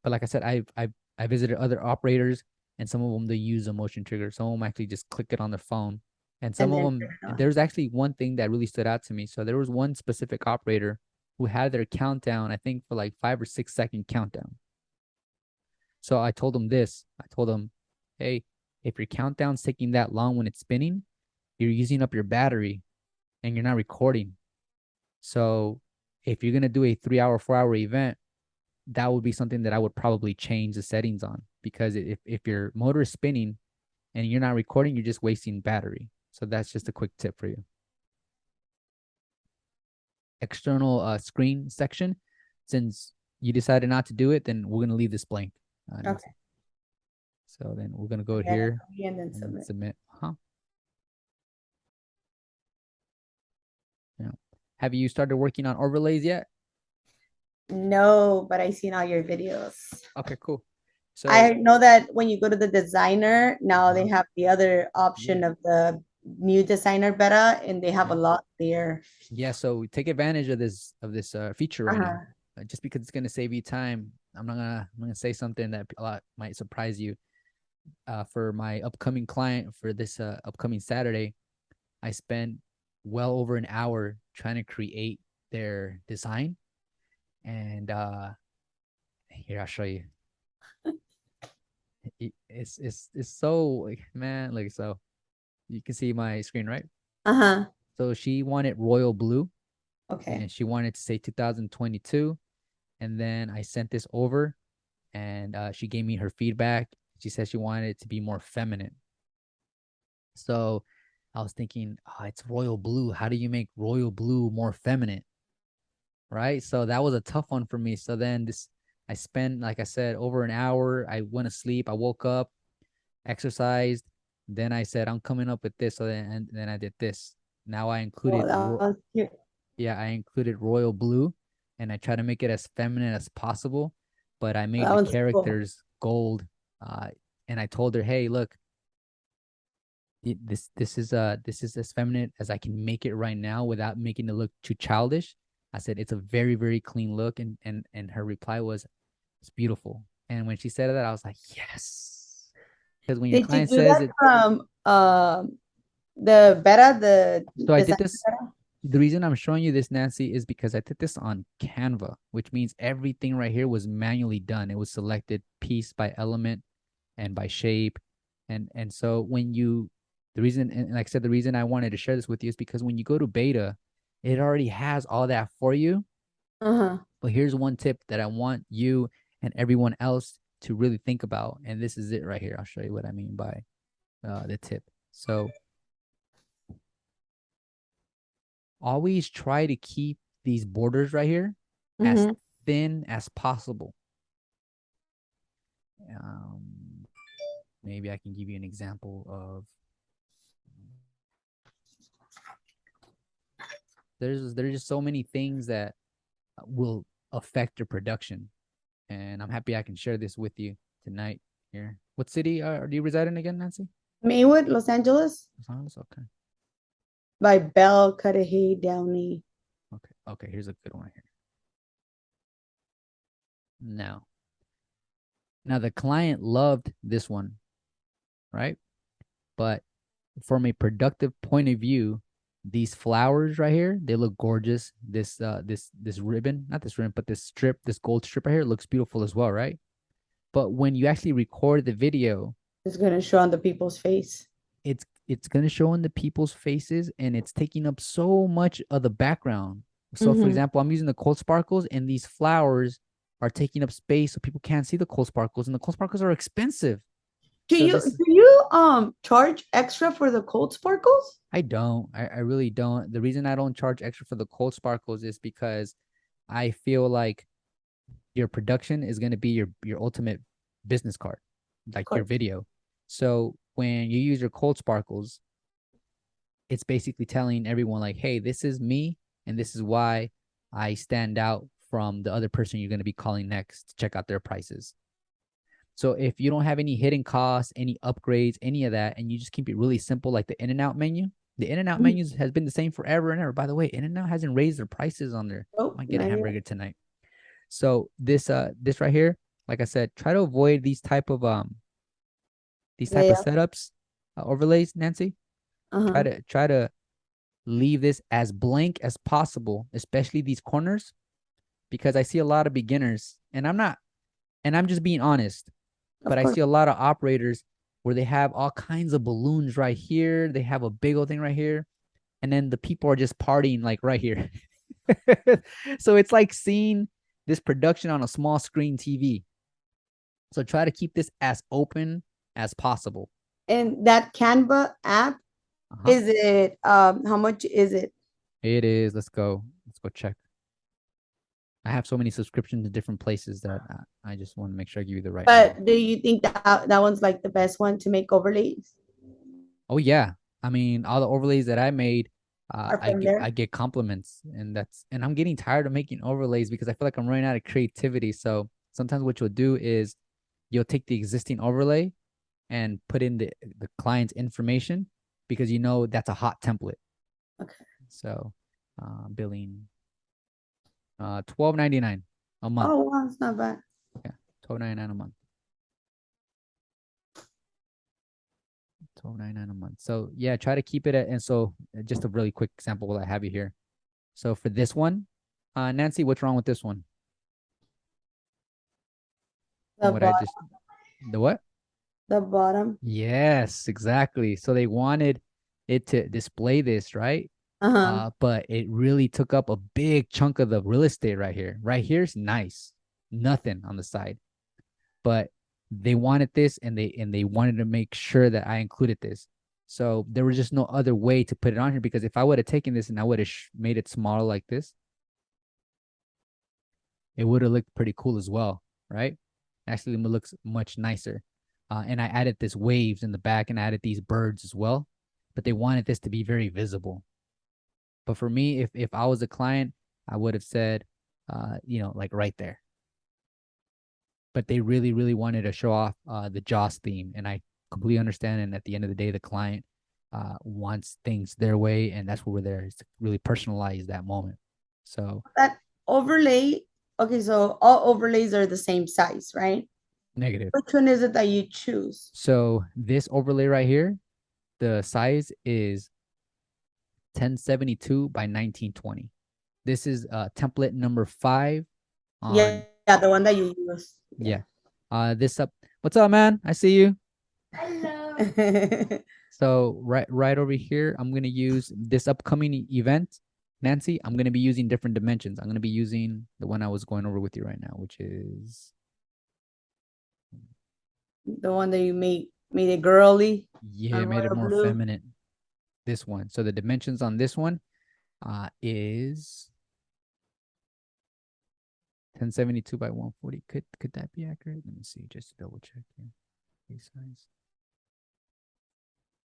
But like I said, I visited other operators, and some of them they use a motion trigger. Some of them actually just click it on their phone, and some And of then them. turn it on. There's actually one thing that really stood out to me. So there was one specific operator who had their countdown, I think for like 5 or 6 second countdown. So I told him this. I told him, hey, if your countdown's taking that long when it's spinning, you're using up your battery and you're not recording. So if you're gonna do a 3 hour, 4 hour event, that would be something that I would probably change the settings on, because if your motor is spinning and you're not recording, you're just wasting battery. So that's just a quick tip for you. External screen section, since you decided not to do it, then we're gonna leave this blank, Nancy. Okay. So then we're gonna go And then here agree and then and submit. submit. Huh? Yeah. Have you started working on overlays yet? No, but I seen all your videos. Okay, cool. I So, know that when you go to the designer, now they uh-huh. have the other Yeah, option of the new designer beta, and they have a yeah, lot there. yeah. So take advantage of this feature right now, Uh-huh. just because it's gonna save you time. I'm gonna say something that a lot might surprise you. For my upcoming client for this upcoming Saturday, I spent well over an hour trying to create their design, and here I'll show you. It's so like, man, like, so you can see my screen, right? Uh-huh. So she wanted royal blue, Okay. and she wanted to say 2022. And then I sent this over, and she gave me her feedback. She said she wanted it to be more feminine. So I was thinking, oh, it's royal blue. How do you make royal blue more feminine? Right. So that was a tough one for me. So then I spent, like I said, over an hour. I went to sleep. I woke up, exercised. Then I said, I'm coming up with this. So then I did this. Now I Well, included, that was cute. yeah, I included royal blue, and I try to make it as feminine as possible, but I made That the one's cool. characters gold. Uh, and I told her, hey, look, this is as feminine as I can make it right now without making it look too childish. I said it's a very, very clean look, and her reply was, it's beautiful. And when she said that, I was like, yes, because when your Did you client do says that it. from the beta, the So I did design this. beta? The reason I'm showing you this, Nancy, is because I did this on Canva, which means everything right here was manually done. It was selected piece by element and by shape. And so when you, the reason, and like I said, the reason I wanted to share this with you is because when you go to beta, it already has all that for you. Uh-huh. But here's one tip that I want you and everyone else to really think about. And this is it right here. I'll show you what I mean by the tip. So always try to keep these borders right here as Mm-hmm. thin as possible. Um, Maybe I can give you an example of, there's just so many things that will affect your production. And I'm happy I can share this with you tonight here. What city do you reside in again, Nancy? Maywood, Los Angeles, Los Angeles? Okay. by Bell Cudahy Downey. Okay. Okay. Here's a good one here. Now, now the client loved this one, right? But from a productive point of view, these flowers right here, they look gorgeous. This ribbon, not this ribbon, but this strip, this gold strip right here looks beautiful as well, right? But when you actually record the video, It's gonna show on the people's face. it's gonna show in the people's faces and it's taking up so much of the background. So for Mm-hmm. example, I'm using the cold sparkles and these flowers are taking up space so people can't see the cold sparkles and the cold sparkles are expensive. Do So you this do you charge extra for the cold sparkles? I don't. I really don't. The reason I don't charge extra for the cold sparkles is because I feel like your production is going to be your ultimate business card, Of like your course. video. So when you use your cold sparkles, it's basically telling everyone like, hey, this is me and this is why I stand out from the other person you're going to be calling next to check out their prices. So if you don't have any hidden costs, any upgrades, any of that, and you just keep it really simple, like the in and out menu, the in and out Mhm. menus has been the same forever and ever. By the way, in and out hasn't raised their prices on there. I Nope, might get a not yet. hamburger tonight. So this right here, like I said, try to avoid these type of Layout. setups, overlays, Nancy. Try Uh-huh. to try to leave this as blank as possible, especially these corners, because I see a lot of beginners, and I'm just being honest, but Of I course. see a lot of operators where they have all kinds of balloons right here. They have a big old thing right here. And then the people are just partying like right here. So it's like seeing this production on a small screen TV. So try to keep this as open as possible. And that Canva app, Uh-huh. is it how much is it? It is. Let's go. Let's go check. I have so many subscriptions to different places that I just want to make sure I give you the right number. But do you think that one's like the best one to make overlays? Oh yeah. I mean, all the overlays that I made, Are from I there? get compliments, and I'm getting tired of making overlays because I feel like I'm running out of creativity. So sometimes what you'll do is you'll take the existing overlay and put in the client's information because you know that's a hot template. Okay. So billing $12.99 a month. Oh wow, it's not bad. Yeah, $12.99 a month. $12.99 a month. So yeah, try to keep it at, and so just a really quick example while I have you here. So for this one, Nancy, what's wrong with this one? The From what I bottom, just the what? the bottom. Yes, exactly. So they wanted it to display this, right? Uh-huh. But it really took up a big chunk of the real estate right here. Right here's nice. Nothing on the side. But they wanted this and they wanted to make sure that I included this. So there was just no other way to put it on here because if I would have taken this and I would have made it smaller like this, it would have looked pretty cool as well, right? Actually, it looks much nicer. And I added this waves in the back and I added these birds as well, but they wanted this to be very visible. But for me, if I was a client, I would have said, like right there. But they really, really wanted to show off the Joss theme, and I completely understand. And at the end of the day, the client wants things their way, and that's what we're there is to really personalize that moment. So That overlay. Okay, so all overlays are the same size, right? negative. Which one is it that you choose? So this overlay right here, the size is 1072 by 1920. This is template number 5 on, Yeah, yeah, the one that you use. Yeah. yeah. This up. What's up, man? I see you. Hello. So right over here, I'm gonna use this upcoming event, Nancy. I'm gonna be using different dimensions. I'm gonna be using the one I was going over with you right now, which is The one that you made it girly yeah, on made it royal more blue. feminine. This one. So the dimensions on this one is 1072 by 140. Could that be accurate? Let me see, just to double check here. Face size.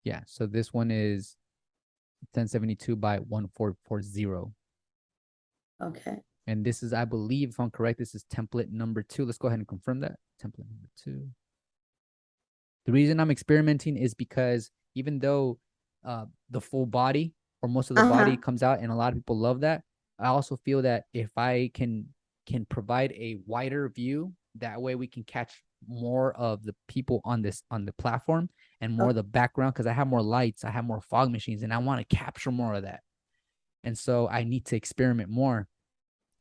Yeah, so this one is 1072 by 1440. Okay. And this is, I believe, if I'm correct, this is template number 2. Let's go ahead and confirm that. Template number 2. The reason I'm experimenting is because even though the full body or most of the body Uh-huh. comes out and a lot of people love that, I also feel that if I can provide a wider view, that way we can catch more of the people on the platform and more of the background, because I have more lights, I have more fog machines, and I want to capture more of that. And so I need to experiment more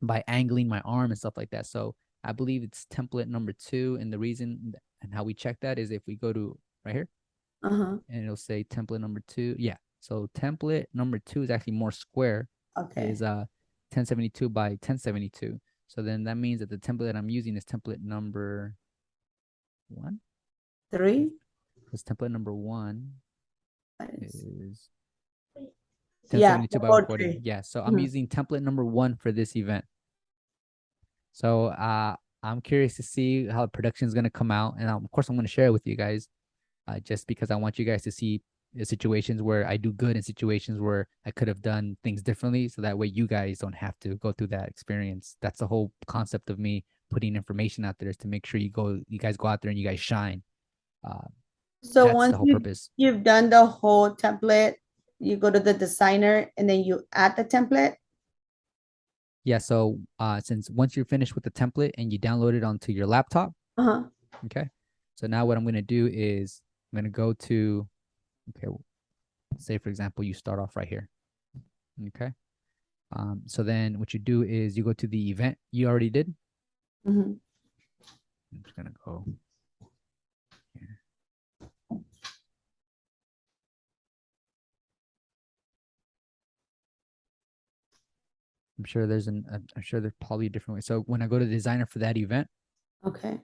by angling my arm and stuff like that. So I believe it's template number 2. And the reason and how we check that is if we go to right here Uh-huh. and it'll say template number 2. Yeah. So template number 2 is actually more square. It Okay. is 1072 by 1072. So then that means that the template I'm using is template number 1. 3. Because template number 1 Nice. is Yeah, 1072 the by 140. poetry. Yeah. So I'm Mhm. using template number 1 for this event. So I'm curious to see how production is going to come out. And of course, I'm going to share it with you guys just because I want you guys to see the situations where I do good and situations where I could have done things differently. So that way you guys don't have to go through that experience. That's the whole concept of me putting information out there, is to make sure you guys go out there and you guys shine. Uh, So that's once the whole purpose. you've done the whole template, you go to the designer and then you add the template. Yeah. So since once you're finished with the template and you download it onto your laptop, Uh-huh. okay. So now what I'm going to do is I'm going to go to, okay, say for example, you start off right here. Okay. So then what you do is you go to the event you already did. Mhm. I'm just gonna go here. I'm sure there's probably a different way. So when I go to the designer for that event, Okay.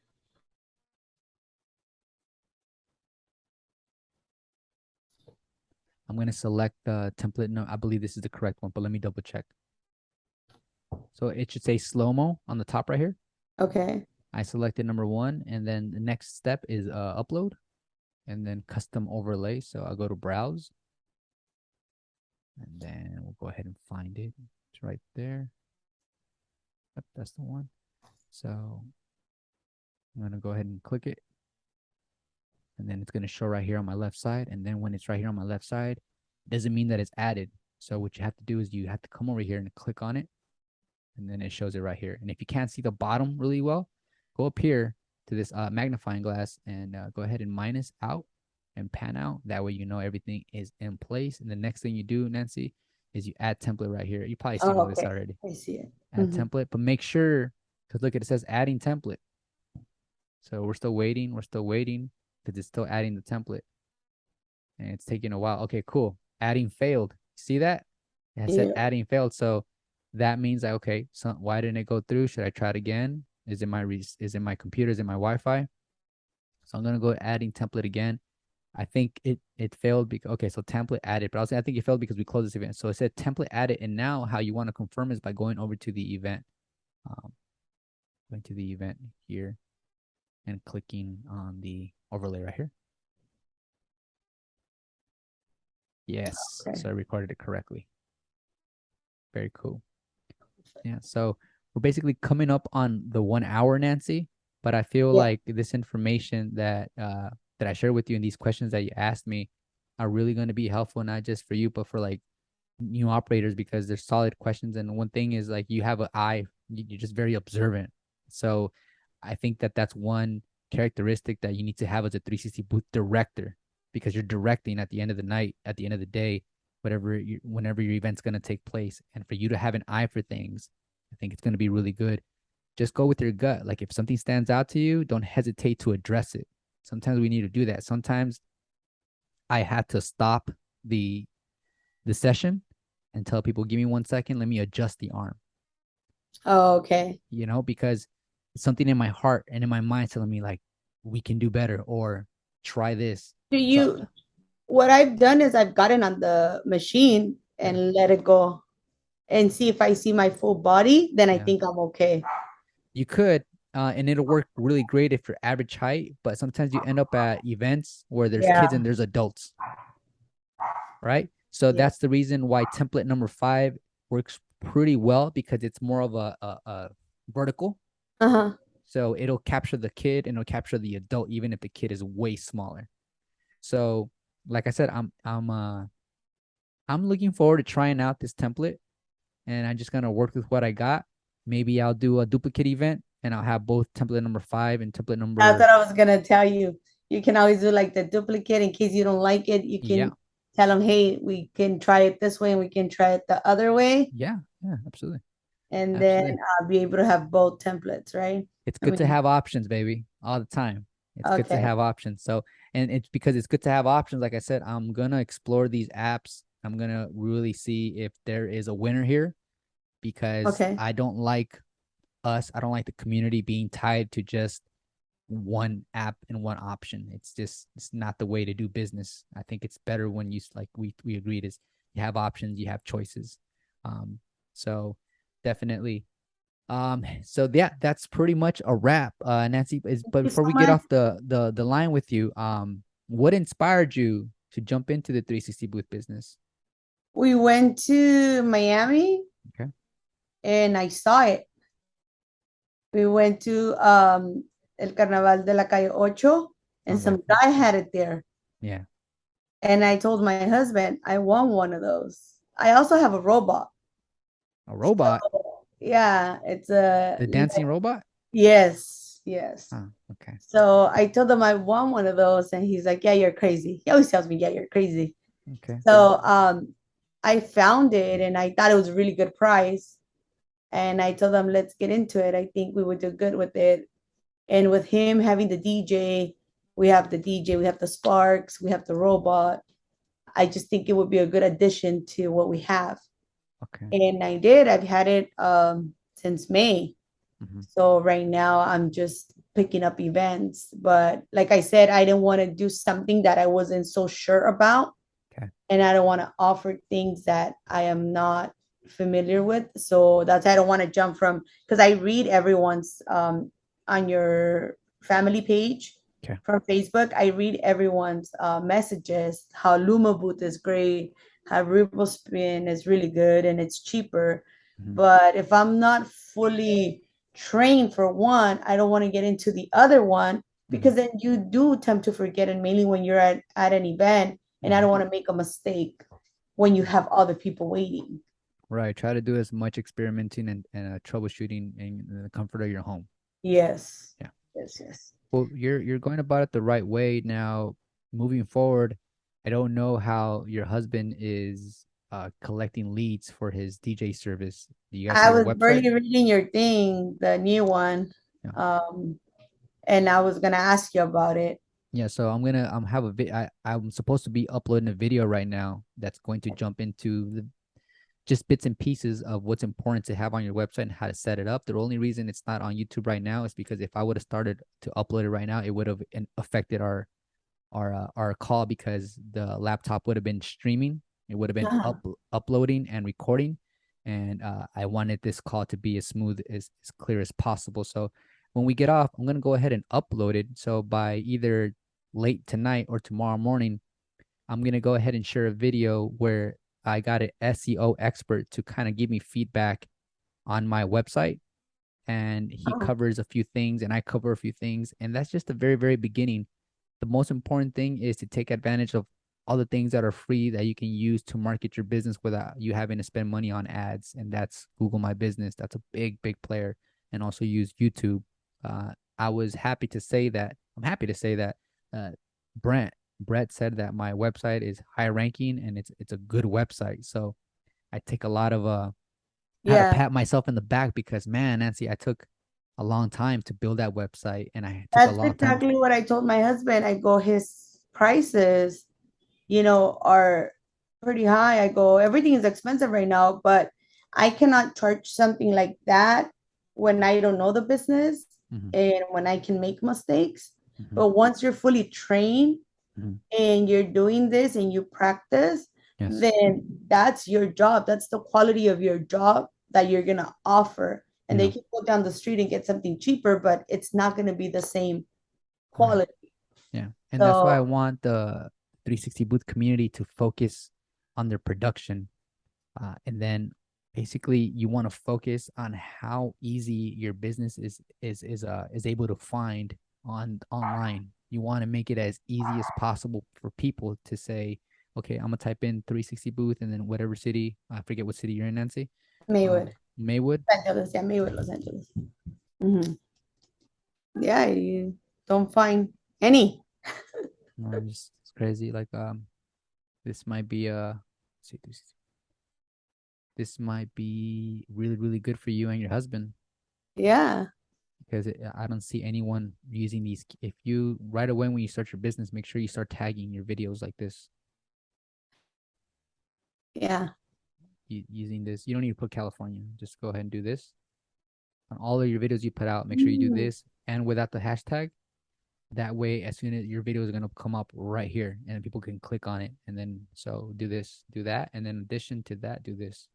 I'm gonna select the template. No, I believe this is the correct one, but let me double check. So it should say slo-mo on the top right here. Okay. I selected number 1, and then the next step is upload, and then custom overlay. So I'll go to browse, and then we'll go ahead and find it. It's right there. Yep, that's the one. So I'm gonna go ahead and click it, and then it's going to show right here on my left side. And then when it's right here on my left side, it doesn't mean that it's added. So what you have to do is you have to come over here and click on it, and then it shows it right here. And if you can't see the bottom really well, go up here to this magnifying glass and go ahead and minus out and pan out. That way you know everything is in place. And the next thing you do, Nancy, is you add template right here. You probably seen Oh, all this okay. already. I see it. Add Mhm. template, but make sure, because look, it says adding template. So we're still waiting. We're still waiting because it's still adding the template. And it's taking a while. Okay, cool. Adding failed. See that? It has said Yeah. adding failed. So that means like, okay, so why didn't it go through? Should I try it again? Is it my computer? Is it my Wi-Fi? So I'm gonna go adding template again. I think it failed because okay, so template added, but I think it failed because we closed this event. So it said template added, and now how you want to confirm is by going over to the event, um, going to the event here and clicking on the overlay right here. Yes, Okay. so I recorded it correctly. Very cool. Yeah. So we're basically coming up on the 1 hour, Nancy. But I feel Yeah. like this information that I shared with you and these questions that you asked me are really going to be helpful, not just for you, but for like new operators, because they're solid questions. And one thing is like you have an eye, you're just very observant. So I think that that's one characteristic that you need to have as a 360 booth director, because you're directing at the end of the night, at the end of the day, whenever your event's going to take place. And for you to have an eye for things, I think it's going to be really good. Just go with your gut. Like if something stands out to you, don't hesitate to address it. Sometimes we need to do that. Sometimes I had to stop the the session and tell people, give me 1 second, let me adjust the arm, Oh, okay. because it's something in my heart and in my mind telling me like, we can do better or try this. Do So you, what I've done is I've gotten on the machine yeah, and let it go and see if I see my full body, then I yeah, think I'm okay. you could, and it'll work really great if you're average height, but sometimes you end up at events where there's Yeah. kids and there's adults, right? So Yeah. that's the reason why template number 5 works pretty well because it's more of a vertical. Uh-huh. So it'll capture the kid and it'll capture the adult, even if the kid is way smaller. So, like I said, I'm looking forward to trying out this template, and I'm just gonna work with what I got. Maybe I'll do a duplicate event, and I'll have both template number 5 and template That's number what I was gonna tell you. You can always do like the duplicate in case you don't like it. You yeah, can tell them, hey, we can try it this way and we can try it the other way. yeah, absolutely, And then absolutely. I'll be able to have both templates, right? It's I good to mean, have options, baby, all the time. It's good to okay, have options. So, and it's because it's good to have options. Like I said, I'm gonna explore these apps. I'm gonna really see if there is a winner here because okay. I don't like the community being tied to just one app and one option. It's not the way to do business. I think it's better when you like we agreed is you have options, you have choices. So definitely. So yeah, that's pretty much a wrap. Nancy, Thank but you so before we get much. off the line with you, what inspired you to jump into the 360 booth business? We went to Miami Okay. and I saw it. We went to El Carnaval de la Calle Ocho and Okay. some guy had it there. Yeah. And I told my husband, I want one of those. I also have a robot. A robot, So, yeah, it's a, the dancing robot? yes, yes. Oh, okay. So I told him I want one of those, and he's like, "Yeah, you're crazy." He always tells me, "Yeah, you're crazy." Okay. So I found it, and I thought it was a really good price. And I told him, "Let's get into it. I think we would do good with it." And with him having the DJ, we have the DJ, we have the Sparks, we have the robot. I just think it would be a good addition to what we have. Okay. And I did. I've had it since May. Mm-hmm. So right now I'm just picking up events. But like I said, I didn't want to do something that I wasn't so sure about. Okay. And I don't want to offer things that I am not familiar with. So that's I don't want to jump from because I read everyone's on your family page Okay. from Facebook. I read everyone's messages, how Luma Booth is great, how Ripple Spin is really good and it's cheaper. Mm-hmm. But if I'm not fully trained for one, I don't want to get into the other one Mm-hmm. because then you do tend to forget, and mainly when you're at an event, and I Mm-hmm. don't want to make a mistake when you have other people waiting. Right. Try to do as much experimenting and troubleshooting in the comfort of your home. Yes, Yeah. yes, yes. Well, you're going about it the right way now. Moving forward, I don't know how your husband is collecting leads for his DJ service. Do you guys I have a was website? barely reading your thing, the new one, Yeah. um, and I was gonna ask you about it. Yeah, so I'm gonna have a I'm supposed to be uploading a video right now that's going to jump into the just bits and pieces of what's important to have on your website and how to set it up. The only reason it's not on YouTube right now is because if I would have started to upload it right now, it would have affected our call because the laptop would have been streaming. It would have been Uh-huh. uploading and recording, and I wanted this call to be as smooth as clear as possible. So when we get off, I'm gonna go ahead and upload it. So by either late tonight or tomorrow morning, I'm gonna go ahead and share a video where I got an SEO expert to kind of give me feedback on my website, and he Oh, covers a few things and I cover a few things, and that's just the very beginning. The most important thing is to take advantage of all the things that are free that you can use to market your business without you having to spend money on ads. And that's Google My Business. That's a big player. And also use YouTube. I was happy to say that. I'm happy to say that uh, Brett said that my website is high ranking and it's a good website. So I take a lot of I had to yeah, pat myself in the back because man, Nancy, I took a long time to build that website and I took a that's long time. exactly what I told my husband. I go, his prices, are pretty high. I go, everything is expensive right now, but I cannot charge something like that when I don't know the business Mhm, and when I can make mistakes. mhm, But once you're fully trained mhm. and you're doing this and you practice, Yes. then that's your job. That's the quality of your job that you're gonna offer. And they Yeah. can go down the street and get something cheaper, but it's not gonna be the same Right. quality. Yeah. And that's why I So want the 360 booth community to focus on their production. And then basically you want to focus on how easy your business is able to find on online. You want to make it as easy as possible for people to say, okay, I'm gonna type in 360 booth and then whatever city, I forget what city you're in, Nancy. Maywood, Maywood. Los Angeles, yeah, Maywood, Los Angeles. Mhm. Yeah, you don't find any. No, it's crazy. Like this might be see this might be really really good for you and your husband Yeah, because I don't see anyone using these. If you right away when you start your business, make sure you start tagging your videos like this. yeah. Using this, you don't need to put California. Just go ahead and do this on all of your videos you put out. Make sure you do Mm. this and without the hashtag. That way, as soon as your videos are gonna come up right here, and people can click on it, and then so do this, do that, and then in addition to that, do this.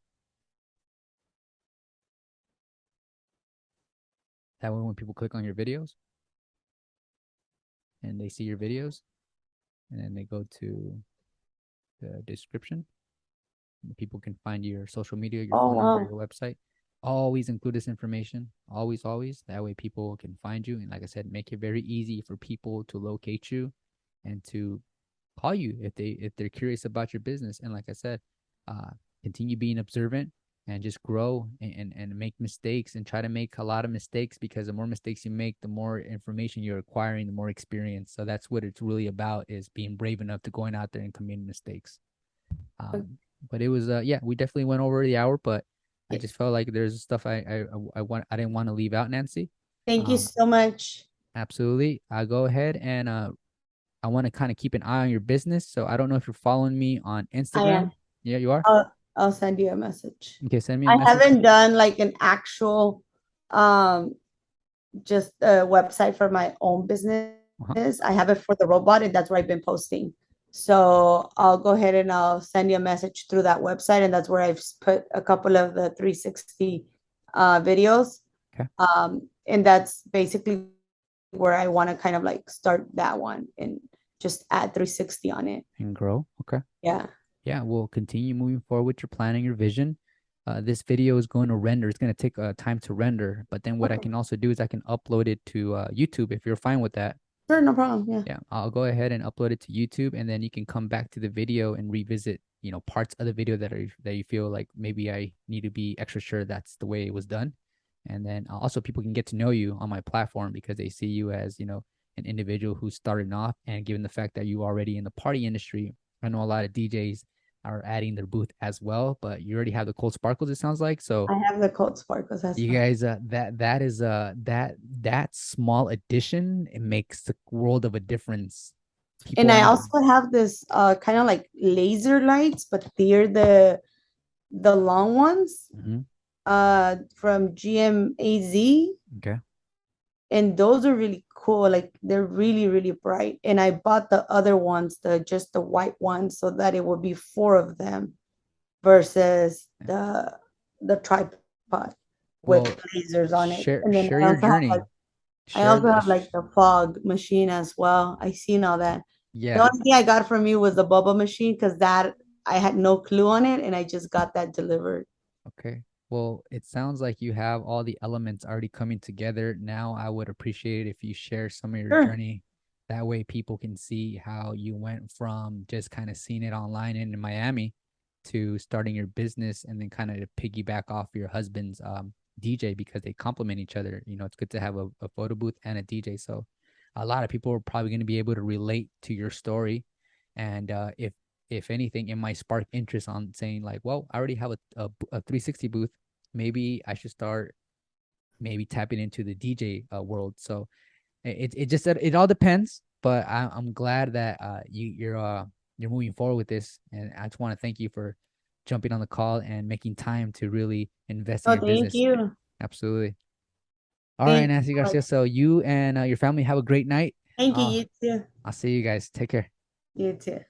That way, when people click on your videos and they see your videos, and then they go to the description, people can find your social media, your Oh, phone number, wow. your website. Always include this information. Always, always. That way people can find you. And like I said, make it very easy for people to locate you and to call you if they're curious about your business. And like I said, uh, continue being observant and just grow and make mistakes and try to make a lot of mistakes because the more mistakes you make, the more information you're acquiring, the more experience. So that's what it's really about is being brave enough to going out there and committing mistakes. But it was yeah, we definitely went over the hour, but I Yeah. just felt like there's stuff I didn't want to leave out, Nancy. Thank you Um, so much. absolutely. I'll go ahead and I want to kind of keep an eye on your business. So I don't know if you're following me on I Instagram. am. Yeah, you are. I'll send you a message. Okay, send me a I message. haven't done like an actual um just a website for my own business. Uh-huh. I have it for the robot, and that's where I've been posting. So I'll go ahead and I'll send you a message through that website, and that's where I've put a couple of the 360 videos. Okay, And that's basically where I want to kind of like start that one and just add 360 on it. and grow. Okay. Yeah. Yeah, we'll continue moving forward with your plan and your vision. This video is going to render. It's going to take time to render, but then what I Okay. can also do is I can upload it to YouTube if you're fine with that. Sure, no problem. Yeah. Yeah, I'll go ahead and upload it to YouTube, and then you can come back to the video and revisit, parts of the video that you feel like maybe I need to be extra sure that's the way it was done. And then also people can get to know you on my platform because they see you as, an individual who's starting off. And given the fact that you already in the party industry, I know a lot of DJs are adding their booth as well, but you already have the cold sparkles, it sounds like. So I have the code sparkles as you well. guys, that is that small addition, it makes the world of a difference. And People I aren't. also have this kind of like laser lights, but they're the long ones Mhm. from GMAZ. Okay. And those are really cool. Like they're really, really bright. And I bought the other ones, the just the white ones, so that it would be four of them versus Yeah. the tripod with Well, lasers on it. share And then share I your also have like journey. I Share also the have like the fog machine as well. I seen all that. The yeah. only thing I got from you was the bubble machine because that I had no clue on it and I just got that delivered. Okay. Well, it sounds like you have all the elements already coming together. Now, I would appreciate it if you share some of your Sure. journey. That way, people can see how you went from just kind of seeing it online in Miami to starting your business and then kind of to piggyback off your husband's DJ because they complement each other. It's good to have a photo booth and a DJ. So, a lot of people are probably going to be able to relate to your story. And if anything, it might spark interest on saying like, well, I already have a 360 booth. Maybe I should start maybe tapping into the DJ world. So it just it all depends. But I'm glad that you're moving forward with this, and I just want to thank you for jumping on the call and making time to really invest in Oh, your thank business. you. Absolutely. All right, Thank Nancy you. Garcia. So you and your family have a great night. Thank you. Uh, You too. I'll see you guys. Take care. You too.